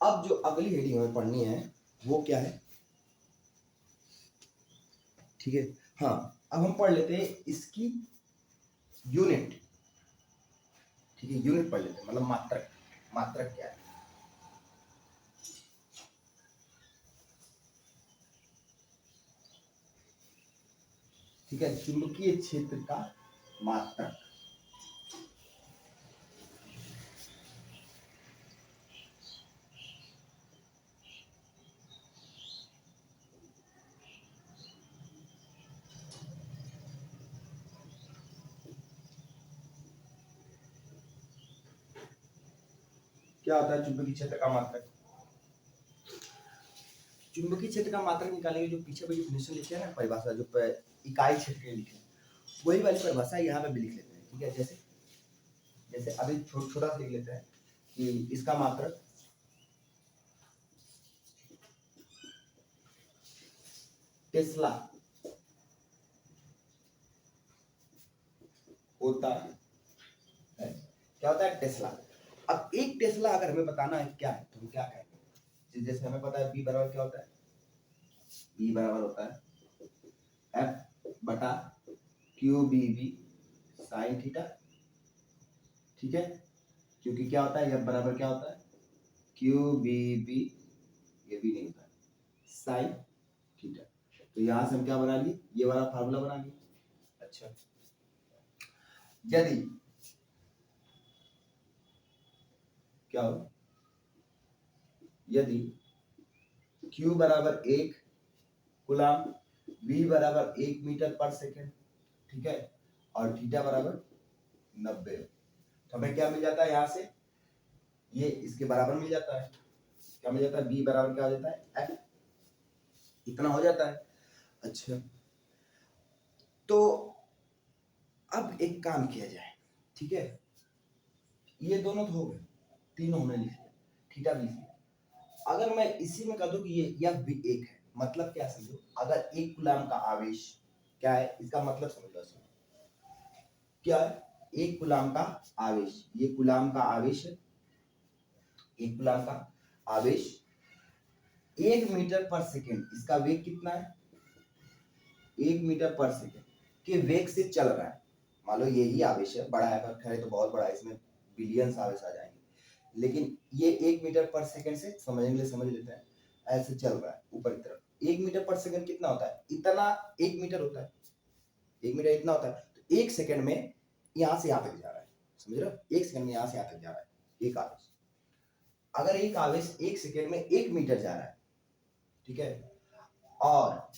अब जो अगली हेडिंग हमें पढ़नी है वो क्या है? ठीक है, हाँ, अब हम पढ़ लेते हैं इसकी यूनिट। ठीक है, यूनिट पढ़ लेते हैं, मतलब मात्रक, मात्रक क्या है? ठीक है, चुंबकीय क्षेत्र का मात्रक। क्या होता है चुंबकीय क्षेत्र का मात्रक? चुंबकीय क्षेत्र का मात्रक निकालेंगे, जो पीछे वाली डेफिनेशन लिखे है ना, परिभाषा जो इकाई क्षेत्र के लिखे, वही वाली परिभाषा यहाँ पे भी लिख लेते हैं। ठीक है, जैसे जैसे अभी छोटा सा लिख लेते हैं कि इसका मात्रक टेस्ला होता है। क्या होता है? टेस्ला। अब एक टेस्ला अगर हमें बताना है क्या है तो हम क्या कहेंगे? जैसे हमें पता है बी बराबर क्या होता है? बी बराबर होता है एफ बटा Q B B sine theta. ठीक है, क्योंकि क्या होता है, एफ बराबर क्या होता है? क्यू बी बी, ये भी नहीं होता है, साइन थीटा। तो यहां से हम क्या बना लिए? ये वाला फार्मूला बना लिए। अच्छा, यदि क्या हो? यदि Q बराबर 1 गुलाम, V बराबर 1 मीटर पर सेकेंड, ठीक है, और थीटा बराबर 90, तो हमें क्या मिल जाता है यहाँ से, ये इसके बराबर मिल जाता है, क्या मिल जाता है, B बराबर क्या हो जाता है, F, इतना हो जाता है। अच्छा, तो अब एक काम किया जाए, ठीक है, ये दोनों तो हो गए, तीनों हमने लिख लिया, थीटा भी लिख लिया। अगर मैं इसी में कह दूं कि ये F भी 1 है, मतलब क्या समझो, अगर एक गुलाम का आवेश क्या है, इसका मतलब समझ लो, क्या है, एक गुलाम का आवेश, ये गुलाम का आवेश है, एक गुलाम का आवेश 1 मीटर पर सेकेंड, इसका वेग कितना है, 1 मीटर पर सेकेंड के वेग से चल रहा है। मान लो यही आवेश है, बड़ा है, पर खैर तो बहुत बड़ा है, इसमें बिलियंस आवेश आ जाएंगे, लेकिन ये 1 मीटर पर सेकेंड से समझने के लिए समझ लेते हैं, ऐसे चल रहा है ऊपर की तरफ। 1 मीटर पर सेकेंड कितना होता है, इतना 1 मीटर होता है, 1 मीटर इतना होता है, तो 1 सेकेंड में यहाँ से यहाँ तक जा रहा है, समझ रहे हो, 1 सेकेंड में यहाँ से यहाँ तक जा रहा है एक आवेश। अगर एक आवेश 1 सेकेंड में 1 मीटर जा रहा है, ठीक है, और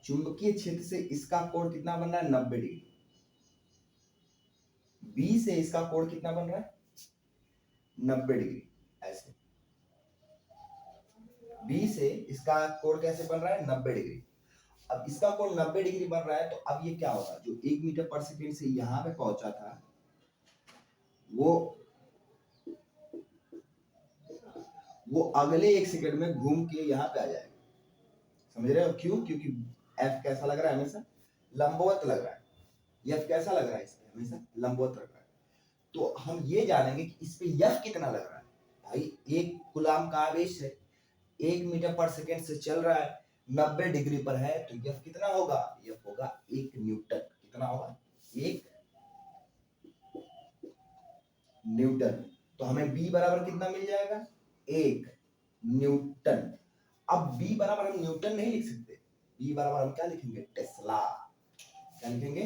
चुंबकीय क्षेत्र से इसका कोण कितना बन रहा है, 90 डिग्री, बी से इसका कोण कितना बन रहा है, 90 डिग्री, ऐसे बी से इसका कोण कैसे बन रहा है, 90 डिग्री। अब इसका कोण 90 डिग्री बन रहा है, तो अब ये क्या होगा, जो 1 मीटर पर सेकेंड से यहां पे पहुंचा था, वो अगले 1 सेकेंड में घूम के यहाँ पे आ जाएगा, समझ रहे हो, क्यों, क्योंकि एफ कैसा लग रहा है, हमेशा लंबवत लग रहा है, एफ कैसा लग रहा है, इसमें हमेशा लंबवत लग रहा है। तो हम ये जानेंगे कि इस पे एफ कितना लग रहा है, भाई एक कूलाम का आवेश है, 1 मीटर पर सेकेंड से चल रहा है, 90 डिग्री पर है, तो एफ कितना होगा, एफ होगा 1 न्यूटन, कितना होगा, 1 न्यूटन। तो हमें बी बराबर कितना मिल जाएगा, 1 न्यूटन। अब बी बराबर हम न्यूटन नहीं लिख सकते, बी बराबर हम क्या लिखेंगे, टेस्ला, क्या लिखेंगे,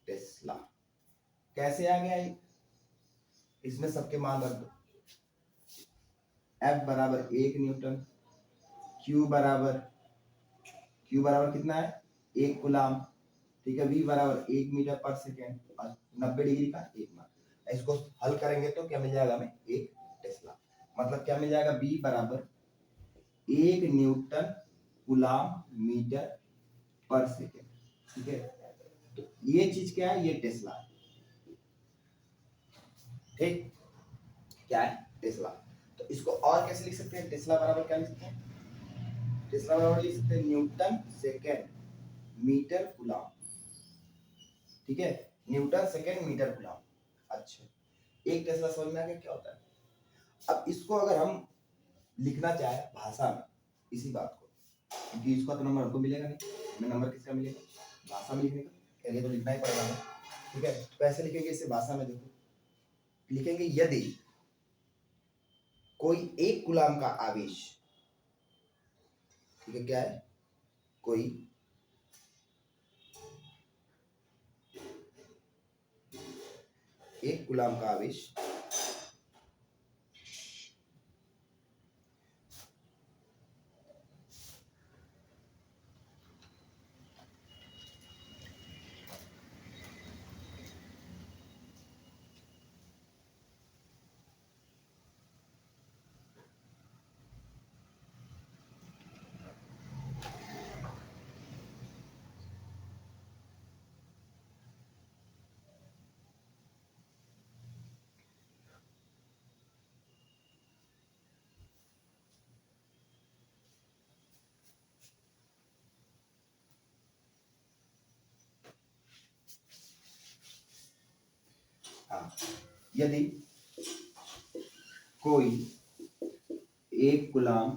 टेस्ला। कैसे आ गया, इसमें सबके मान रख दो, एफ बराबर 1 न्यूटन, क्यू बराबर कितना है, 1 कूलाम, ठीक है, वी बराबर 1 मीटर पर सेकेंड, और 90 डिग्री का 1 मान। इसको हल करेंगे तो क्या मिल जाएगा हमें, 1 टेस्ला, मतलब क्या मिल जाएगा, बी बराबर 1 न्यूटन कूलाम मीटर पर सेकेंड, ठीक है, तो ये चीज क्या है, ये टेस्ला है, ठीक, क्या है, टेस्ला। तो इसको और कैसे लिख सकते हैं, टेस्ला बराबर क्या लिख सकते हैं, टेस्ला बराबर लिख सकते हैं न्यूटन सेकेंड मीटर कूलाम, ठीक है, न्यूटन सेकेंड मीटर कूलाम। अच्छा, एक टेस्ला समझ में आ गया क्या होता है। अब इसको अगर हम लिखना चाहे भाषा में, इसी बात को, क्योंकि इसका तो नंबर हमको मिलेगा नहीं, हमें नंबर किसका मिलेगा, भाषा में लिखने का, ये तो लिखना ही पड़ेगा हमें, ठीक है, तो कैसे लिखेंगे इसे भाषा में, देखो लिखेंगे, यदि कोई एक कूलाम का आवेश, ठीक है, क्या है, कोई एक कूलाम का आवेश हाँ, यदि कोई एक कूलाम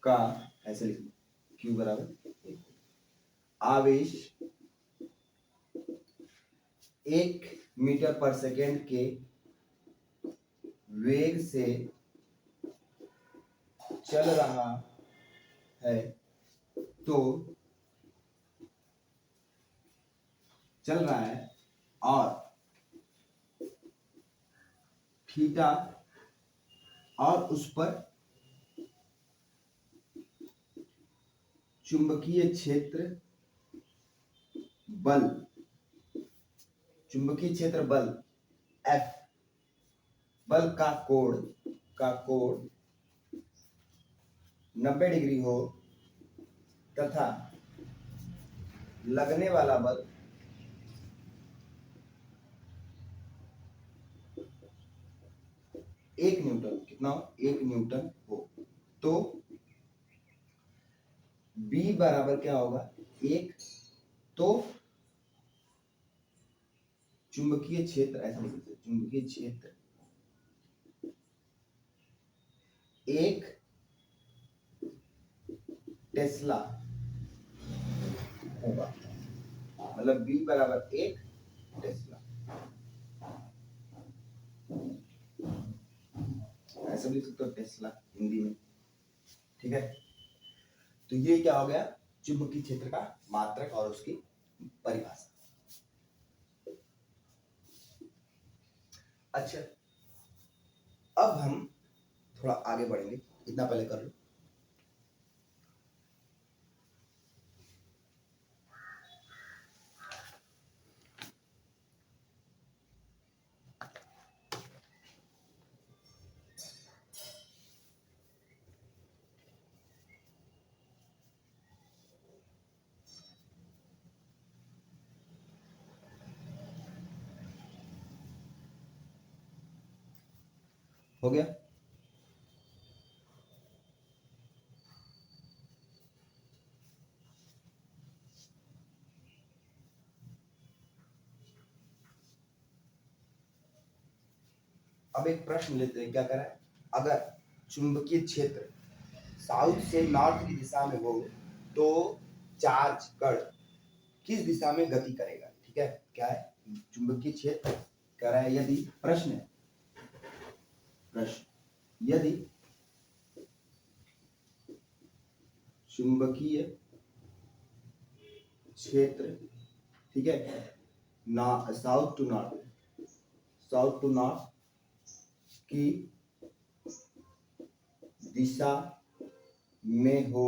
का, ऐसे लिखो, क्यू बराबर आवेश 1 मीटर पर सेकेंड के वेग से चल रहा है, तो चल रहा है, और थीटा और उस पर चुंबकीय क्षेत्र बल, चुंबकीय क्षेत्र बल F, बल का कोण 90 डिग्री हो तथा लगने वाला बल 1 न्यूटन, कितना हो? 1 न्यूटन हो, तो B बराबर क्या होगा? 1। तो चुंबकीय क्षेत्र, ऐसा लिख सकते, चुंबकीय क्षेत्र 1 टेस्ला होगा, मतलब B बराबर 1 टेस्ला, ऐसा भी लिख सकते हो टेस्ला हिंदी में। ठीक है, तो ये क्या हो गया? चुंबकीय क्षेत्र का मात्रक और उसकी परिभाषा। अच्छा, अब हम थोड़ा आगे बढ़ेंगे, इतना पहले कर लो। हो गया? अब एक प्रश्न लेते हैं, क्या करा है? अगर चुंबकीय क्षेत्र साउथ से नॉर्थ की दिशा में हो तो चार्ज कण किस दिशा में गति करेगा? ठीक है, क्या है? चुंबकीय क्षेत्र कह रहा है, यदि प्रश्न यदि चुंबकीय क्षेत्र, ठीक है, साउथ टू नॉर्थ की दिशा में हो,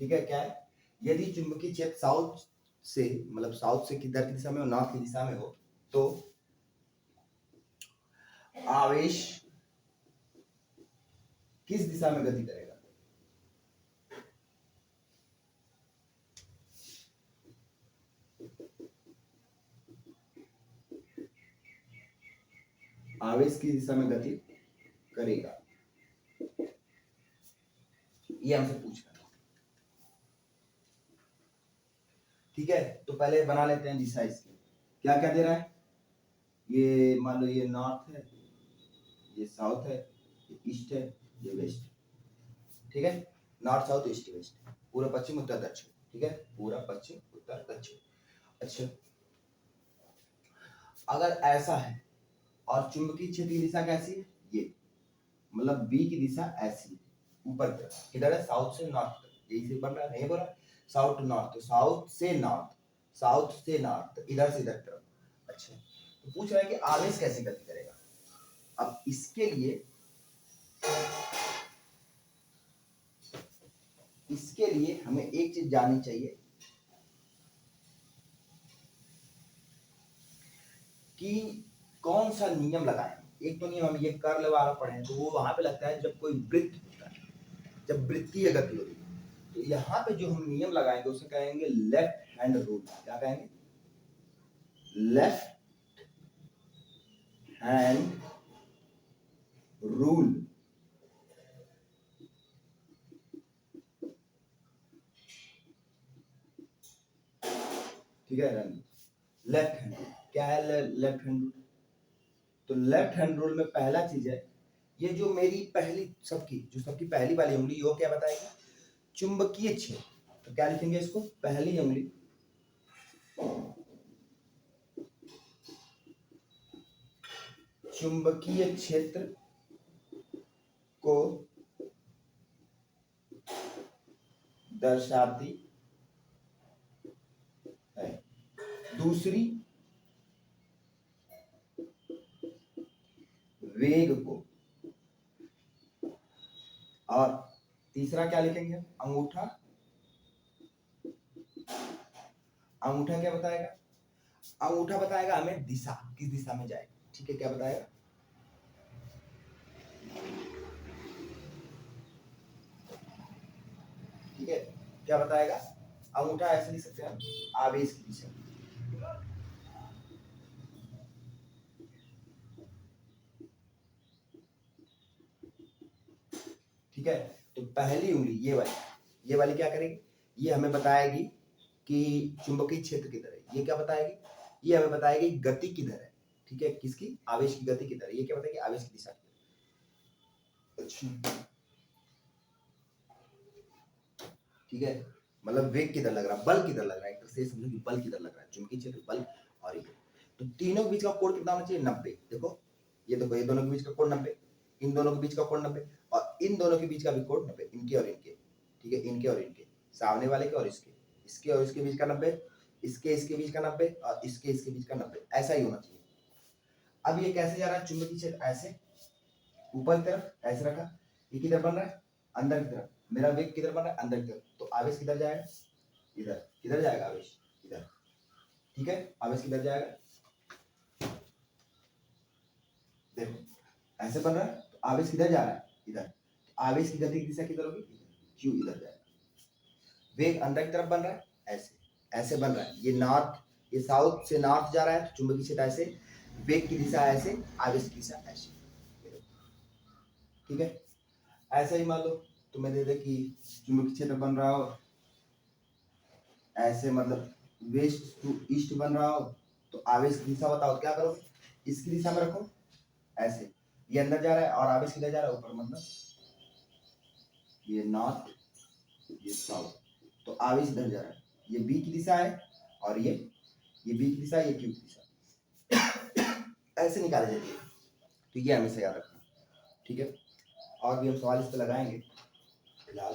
ठीक है, क्या है? यदि चुंबकीय क्षेत्र साउथ से, मतलब साउथ से किधर की दिशा में हो? नॉर्थ की दिशा में हो, तो आवेश किस दिशा में गति करेगा? आवेश किस दिशा में गति करेगा, ये हमसे पूछ रहा है। ठीक है, तो पहले बना लेते हैं दिशा इसकी। क्या क्या दे रहा है? ये मान लो ये नॉर्थ है, ये साउथ है, ये ईस्ट है, ये वेस्ट, ठीक है, नॉर्थ साउथ ईस्ट वेस्ट, पूरा पश्चिम उत्तर दक्षिण, ठीक है, पूरा पश्चिम उत्तर दक्षिण। अच्छा, अगर ऐसा है और चुंबकीय क्षेत्र की दिशा कैसी है? ये, मतलब बी की दिशा ऐसी है, ऊपर की तरफ, किधर है? साउथ से नॉर्थ, यही से बन रहा है, नहीं बोला? साउथ टू नॉर्थ, तो साउथ से नॉर्थ, इधर से इधर तरफ। अच्छा, तो पूछ रहा है कि आवेश कैसे गति करेगा। अब इसके लिए हमें एक चीज जाननी चाहिए कि कौन सा नियम लगाएं। एक तो नियम हम ये कर्ल वाला पढ़े हैं, तो वो वहां पे लगता है जब कोई वृत्त होता है, जब वृत्तीय गति होती है, तो यहाँ पे जो हम नियम लगाएंगे उसे कहेंगे लेफ्ट हैंड रूल। क्या कहेंगे? Left hand rule. ठीक है, लेफ्ट हैंड रूल क्या है? लेफ्ट हैंड रूल, तो लेफ्ट हैंड रूल में पहला चीज है, ये जो मेरी पहली सबकी पहली वाली उंगली, वो क्या बताएगी? चुंबकीय क्षेत्र। तो क्या लिखेंगे इसको? पहली उंगली चुंबकीय क्षेत्र को दर्शाती है। दूसरी वेग को। और तीसरा क्या लिखेंगे? अंगूठा। अंगूठा क्या बताएगा? अंगूठा बताएगा हमें दिशा, किस दिशा में जाएगा। ठीक है, क्या बताएगा? ठीक है, क्या बताएगा? अंगूठा ऐसे लिख सकते हैं, आवेश की दिशा। ठीक है, तो पहली उंगली ये वाली क्या करेगी? ये हमें बताएगी कि चुंबकीय क्षेत्र किधर है। ये क्या बताएगी? ये हमें बताएगी गति किधर है। ठीक है, किसकी? आवेश की गति किधर है। ये क्या बताएगी? आवेश की दिशा। अच्छा, ठीक है, मतलब वेग किधर लग रहा है, बल किधर लग रहा है, एक तरह से समझो कि बल किधर लग रहा है, चुंबकीय क्षेत्र, बल और ये। तो तीनों के बीच का कोण कितना होना चाहिए? 90। देखो ये दोनों के बीच का कोण 90, इन दोनों के बीच का कोण 90, और इन दोनों के बीच का भी कोण 90, इनके और इनके। ठीक है, इनके और इनके, सामने वाले के और इसके और इसके बीच का 90, इसके बीच का 90, और इसके बीच का 90, ऐसा ही होना चाहिए। अब ये कैसे जा रहा है चुंबकीय क्षेत्र? ऐसे ऊपर की तरफ ऐसे रखा, ये किधर बन रहा है? अंदर की तरफ। मेरा वेग किधर बन रहा है? अंदर की तरफ। तो आवेश किधर जाएगा? इधर। किधर जाएगा आवेश? इधर। ठीक है, आवेश किधर जाएगा? देखो ऐसे बन रहा है, तो आवेश किधर जा रहा है? इधर। आवेश की गति की दिशा किधर होगी? क्यू इधर जाएगा। वेग अंदर की तरफ बन रहा है, ऐसे ऐसे बन रहा है, ये नॉर्थ, ये साउथ से नॉर्थ जा रहा है, चुंबकीय क्षेत्र ऐसे, वेग की दिशा ऐसे, आवेश की दिशा ऐसे। ठीक है, ऐसे ही मान लो तुम्हें दे दे कि चुंबकीय क्षेत्र बन रहा हो ऐसे, मतलब वेस्ट टू ईस्ट बन रहा हो, तो आवेश की दिशा बताओ, क्या करोगे? इसकी दिशा में रखो, ऐसे ये अंदर जा रहा है और आवेश किधर जा रहा है? ऊपर, मतलब ये नॉर्थ, ये साउथ, तो आवेश इधर जा रहा है, ये बी की दिशा है, और ये बी की दिशा, ये क्यू की दिशा, ऐसे निकाले जाती है। तो ये हमेशा याद रखना। ठीक है, और भी हम सवाल इस पे लगाएंगे फिलहाल।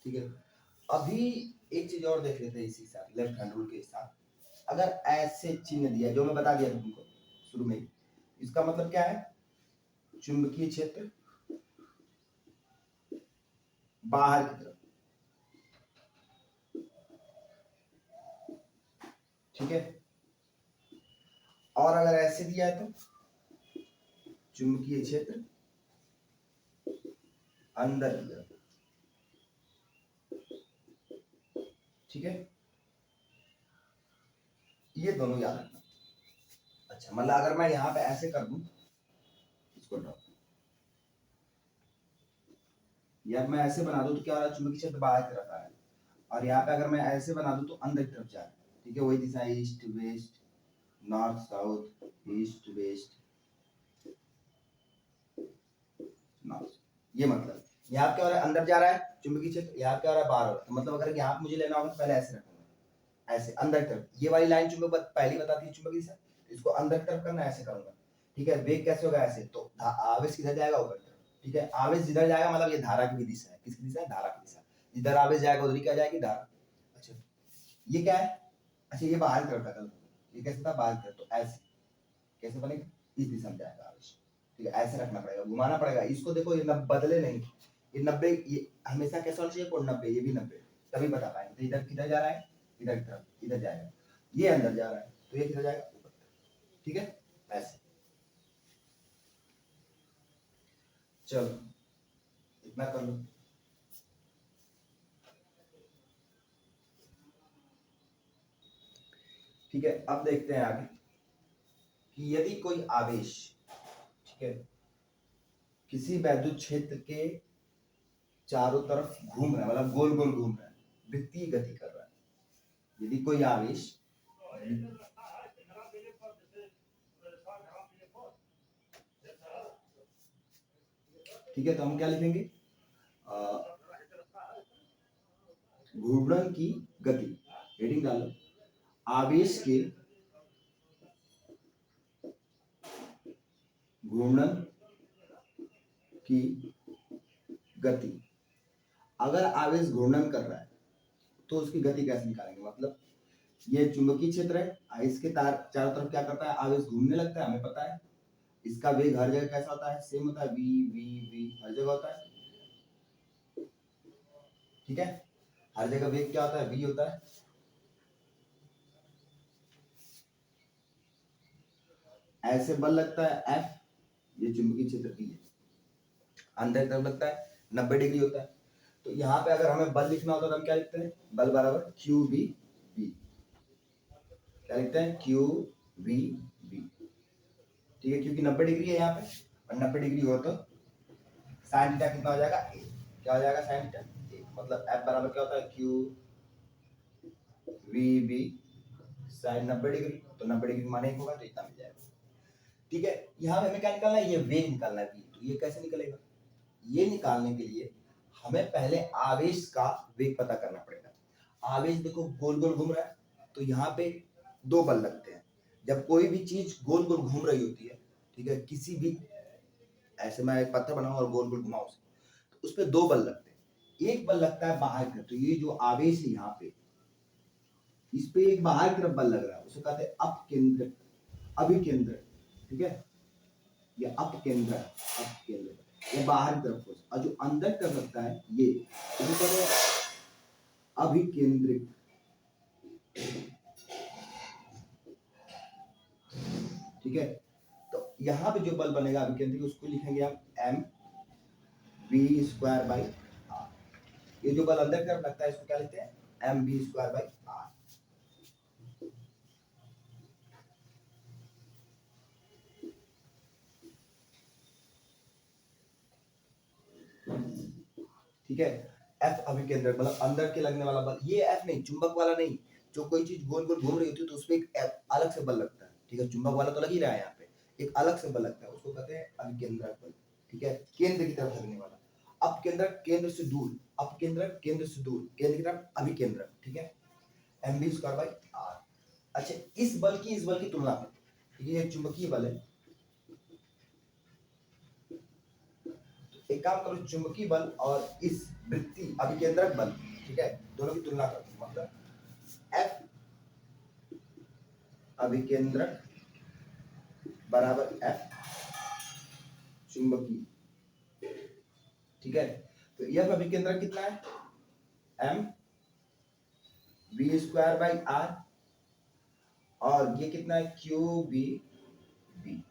ठीक है, अभी एक चीज और देख लेते हैं इसी साथ, लेफ्ट हैंड रूल के साथ। अगर ऐसे चिन्ह दिया, जो मैं बता दिया था तुमको शुरू में, इसका मतलब क्या है? चुंबकीय क्षेत्र बाहर की तरफ। ठीक है, और अगर ऐसे दिया है तो चुंबकीय क्षेत्र अंदर की तरफ। ठीक है, ये दोनों याद रखना। अच्छा, मतलब अगर मैं यहाँ पे ऐसे कर दूं, इसको ड्रॉ, या मैं ऐसे बना दूं तो क्या हो रहा है? चुंबकीय क्षेत्र बाहर की तरफ आ रहा है, और यहाँ पे अगर मैं ऐसे बना दूं तो अंदर की तरफ जा रहा है। ठीक है, वही दिशा, east west, north south, east west north. ये मतलब यहाँ क्या हो रहा है? अंदर जा रहा है चुंबकीय क्षेत्र, यहाँ क्या हो रहा है? बाहर हो रहा है। तो मतलब अगर यहाँ मुझे लेना होगा तो पहले ऐसे रखूंगा, ऐसे अंदर की तरफ। ये वाली लाइन चुंबक पहली बताती है चुंबकीय दिशा, इसको अंदर की तरफ करना, ऐसे करूंगा। ठीक है, वेग कैसे होगा? ऐसे। तो आवेश किधर जाएगा? ऊपर की तरफ। ठीक है, आवेश जिधर जाएगा, मतलब ये धारा की भी दिशा है। किसकी दिशा है? धारा की दिशा। जिधर आवेश जाएगा उधर क्या जाएगी? धारा। अच्छा, ये क्या है? अच्छा, ये बाहर की तरफ था कल, ये कैसे था? बाहर की तरफ। तो ऐसे कैसे बनेगा? इस दिशा में जाएगा आवेश। ठीक है, ऐसे रखना पड़ेगा, घुमाना पड़ेगा इसको। देखो ये बदले नहीं, ये 90, ये हमेशा कैसा होना चाहिए? कोण 90, ये भी 90, तभी बता पाएंगे। तो इधर किधर जा रहा है? इधर की तरफ, इधर जाएगा। ये अंदर जा रहा है, तो ये किधर जाएगा? ऊपर। ठीक है, ऐसे। चलो इतना कर लो। ठीक है, अब देखते हैं आगे कि यदि कोई आवेश, ठीक है, किसी वैद्युत क्षेत्र के चारों तरफ घूम रहा है, मतलब गोल गोल घूम रहा है, वृत्तीय गति कर रहा है, यदि कोई आवेश, ठीक है, तो हम क्या लिखेंगे? घूर्णन की गति, हेडिंग डालो, आवेश के घूर्णन की गति। अगर आवेश घूर्णन कर रहा है तो उसकी गति कैसे निकालेंगे, मतलब ये चुंबकीय क्षेत्र है, इसके तार चारों तरफ क्या करता है, आवेश घूमने लगता है, हमें पता है। इसका वेग हर जगह कैसा होता है, सेम होता है, v v v हर जगह होता है, ठीक है। हर जगह वेग क्या होता है, v होता है। ऐसे बल लगता है F, ये चुंबकीय क्षेत्र की है, अंदर की तरफ लगता है 90 डिग्री होता है। तो यहाँ पे अगर हमें बल लिखना होता तो हम क्या लिखते हैं, बल बराबर क्यू बी बी, क्या लिखते हैं, क्यू बी बी, ठीक है, क्योंकि 90 डिग्री है यहाँ पे, और 90 डिग्री हो तो साइन थीटा कितना हो जाएगा, ए, क्या हो जाएगा, साइन थीटा ए, मतलब एफ बराबर क्या होता है, Q V B sine 90 degree, तो 90 डिग्री माने एक होगा, तो इतना मिल जाएगा, ठीक है। यहाँ पे हमें क्या निकालना है, ये वेग निकालना है, तो ये कैसे निकलेगा, ये निकालने के लिए हमें पहले आवेश का वेग पता करना पड़ेगा। आवेश देखो गोल गोल घूम रहा है, तो यहाँ पे दो बल लगते हैं। जब कोई भी चीज गोल गोल घूम रही होती है, ठीक है, किसी भी, ऐसे मैं एक पत्थर बनाऊं और गोल गोल घुमाऊं उसे, तो उस पे दो बल लगते हैं। एक बल लगता है बाहर की, तो ये जो आवेश है यहाँ पे, इस पे एक बाहर की तरफ बल लग रहा है, उसे कहते हैं अपकेंद्रक, अभिकेंद्रक, ठीक है, या अपकेंद्रक, अपकेंद्रक, ये बाहर की तरफ, और जो अंदर की तरफ लगता है ये, इसे कहते हैं अभिकेंद्रिक, ठीक है। तो यहाँ पे जो बल बनेगा अभिकेंद्रिक, उसको लिखेंगे हम M B square by R. ये जो बल अंदर की तरफ लगता है इसको क्या लिखते हैं, M B square by R. ठीक है, एफ अभिकेंद्रक मतलब अंदर के लगने वाला बल, ये एफ नहीं, चुंबक वाला नहीं, जो कोई चीज गोल गोल घूम रही होती है तो उसमें एक अलग से बल लगता है, ठीक है, चुंबक वाला तो लग ही रहा है, यहाँ पे एक अलग से बल लगता है, उसको कहते हैं अभिकेंद्रक बल, ठीक है, केंद्र की तरफ लगने वाला। अपकेंद्रक केंद्र से दूर, अपकेंद्रक केंद्र से दूर, केंद्र की तरफ अभिकेंद्रक, ठीक है, M B square by R. अच्छा, इस बल की तुलना में, ये एक चुंबकीय बल है, एक काम करो, चुंबकीय बल और इस वृत्ति अभिकेंद्रक बल, ठीक है, दोनों की तुलना करते हैं, मतलब F अभिकेंद्रक बराबर F चुंबकीय, ठीक है। तो F अभिकेंद्रक कितना है, m b square by R, और ये कितना है, क्यू बी बी,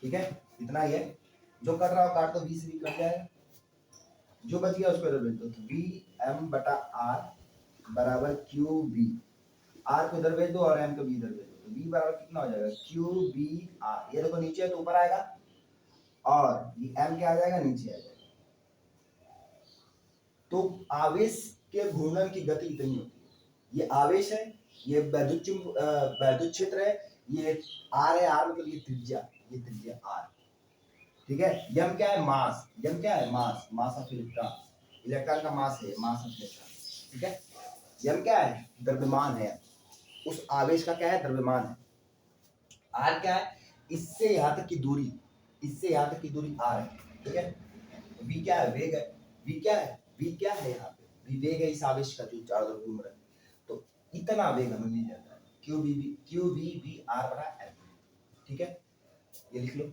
ठीक है, इतना ही है। जो कर रहा हो काट तो 20 भी कट जाएगा, जो बच गया उसको इधर भेज दो, तो बी एम बटा आर बराबर क्यू बी, आर को इधर भेज दो और एम को बी इधर भेज दो, तो बी बराबर कितना हो जाएगा, क्यू बी आर, ये देखो नीचे है तो ऊपर आएगा, और ये एम क्या आ जाएगा, नीचे आ जाएगा। तो आवेश के घूर्णन की गति इतनी होती है, ये आवेश है, ये वैद्युत क्षेत्र है, ये आर है, आर मतलब ये त्रिज्या आर, ठीक है। यम क्या है, मास, यम क्या है, मास, मास ऑफ इलेक्ट्रॉन, इलेक्ट्रॉन का मास है, मास ऑफ इलेक्ट्रॉन, ठीक है। यम क्या है, द्रव्यमान है, उस आवेश का क्या है, द्रव्यमान है। आर क्या है, इससे यहाँ तक की दूरी, इससे यहाँ तक की दूरी आर है, ठीक है। वी क्या है, वेग है, वी क्या है, वी क्या है, यहाँ पे वी वेग है इस आवेश का जो चारों तरफ घूम रहा है, तो इतना वेग हमें मिल जाता है, क्यू वी बी आर बड़ा एम, ठीक है, ये लिख लो।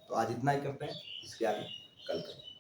तो आज इतना ही करते हैं, इसके आगे कल करें।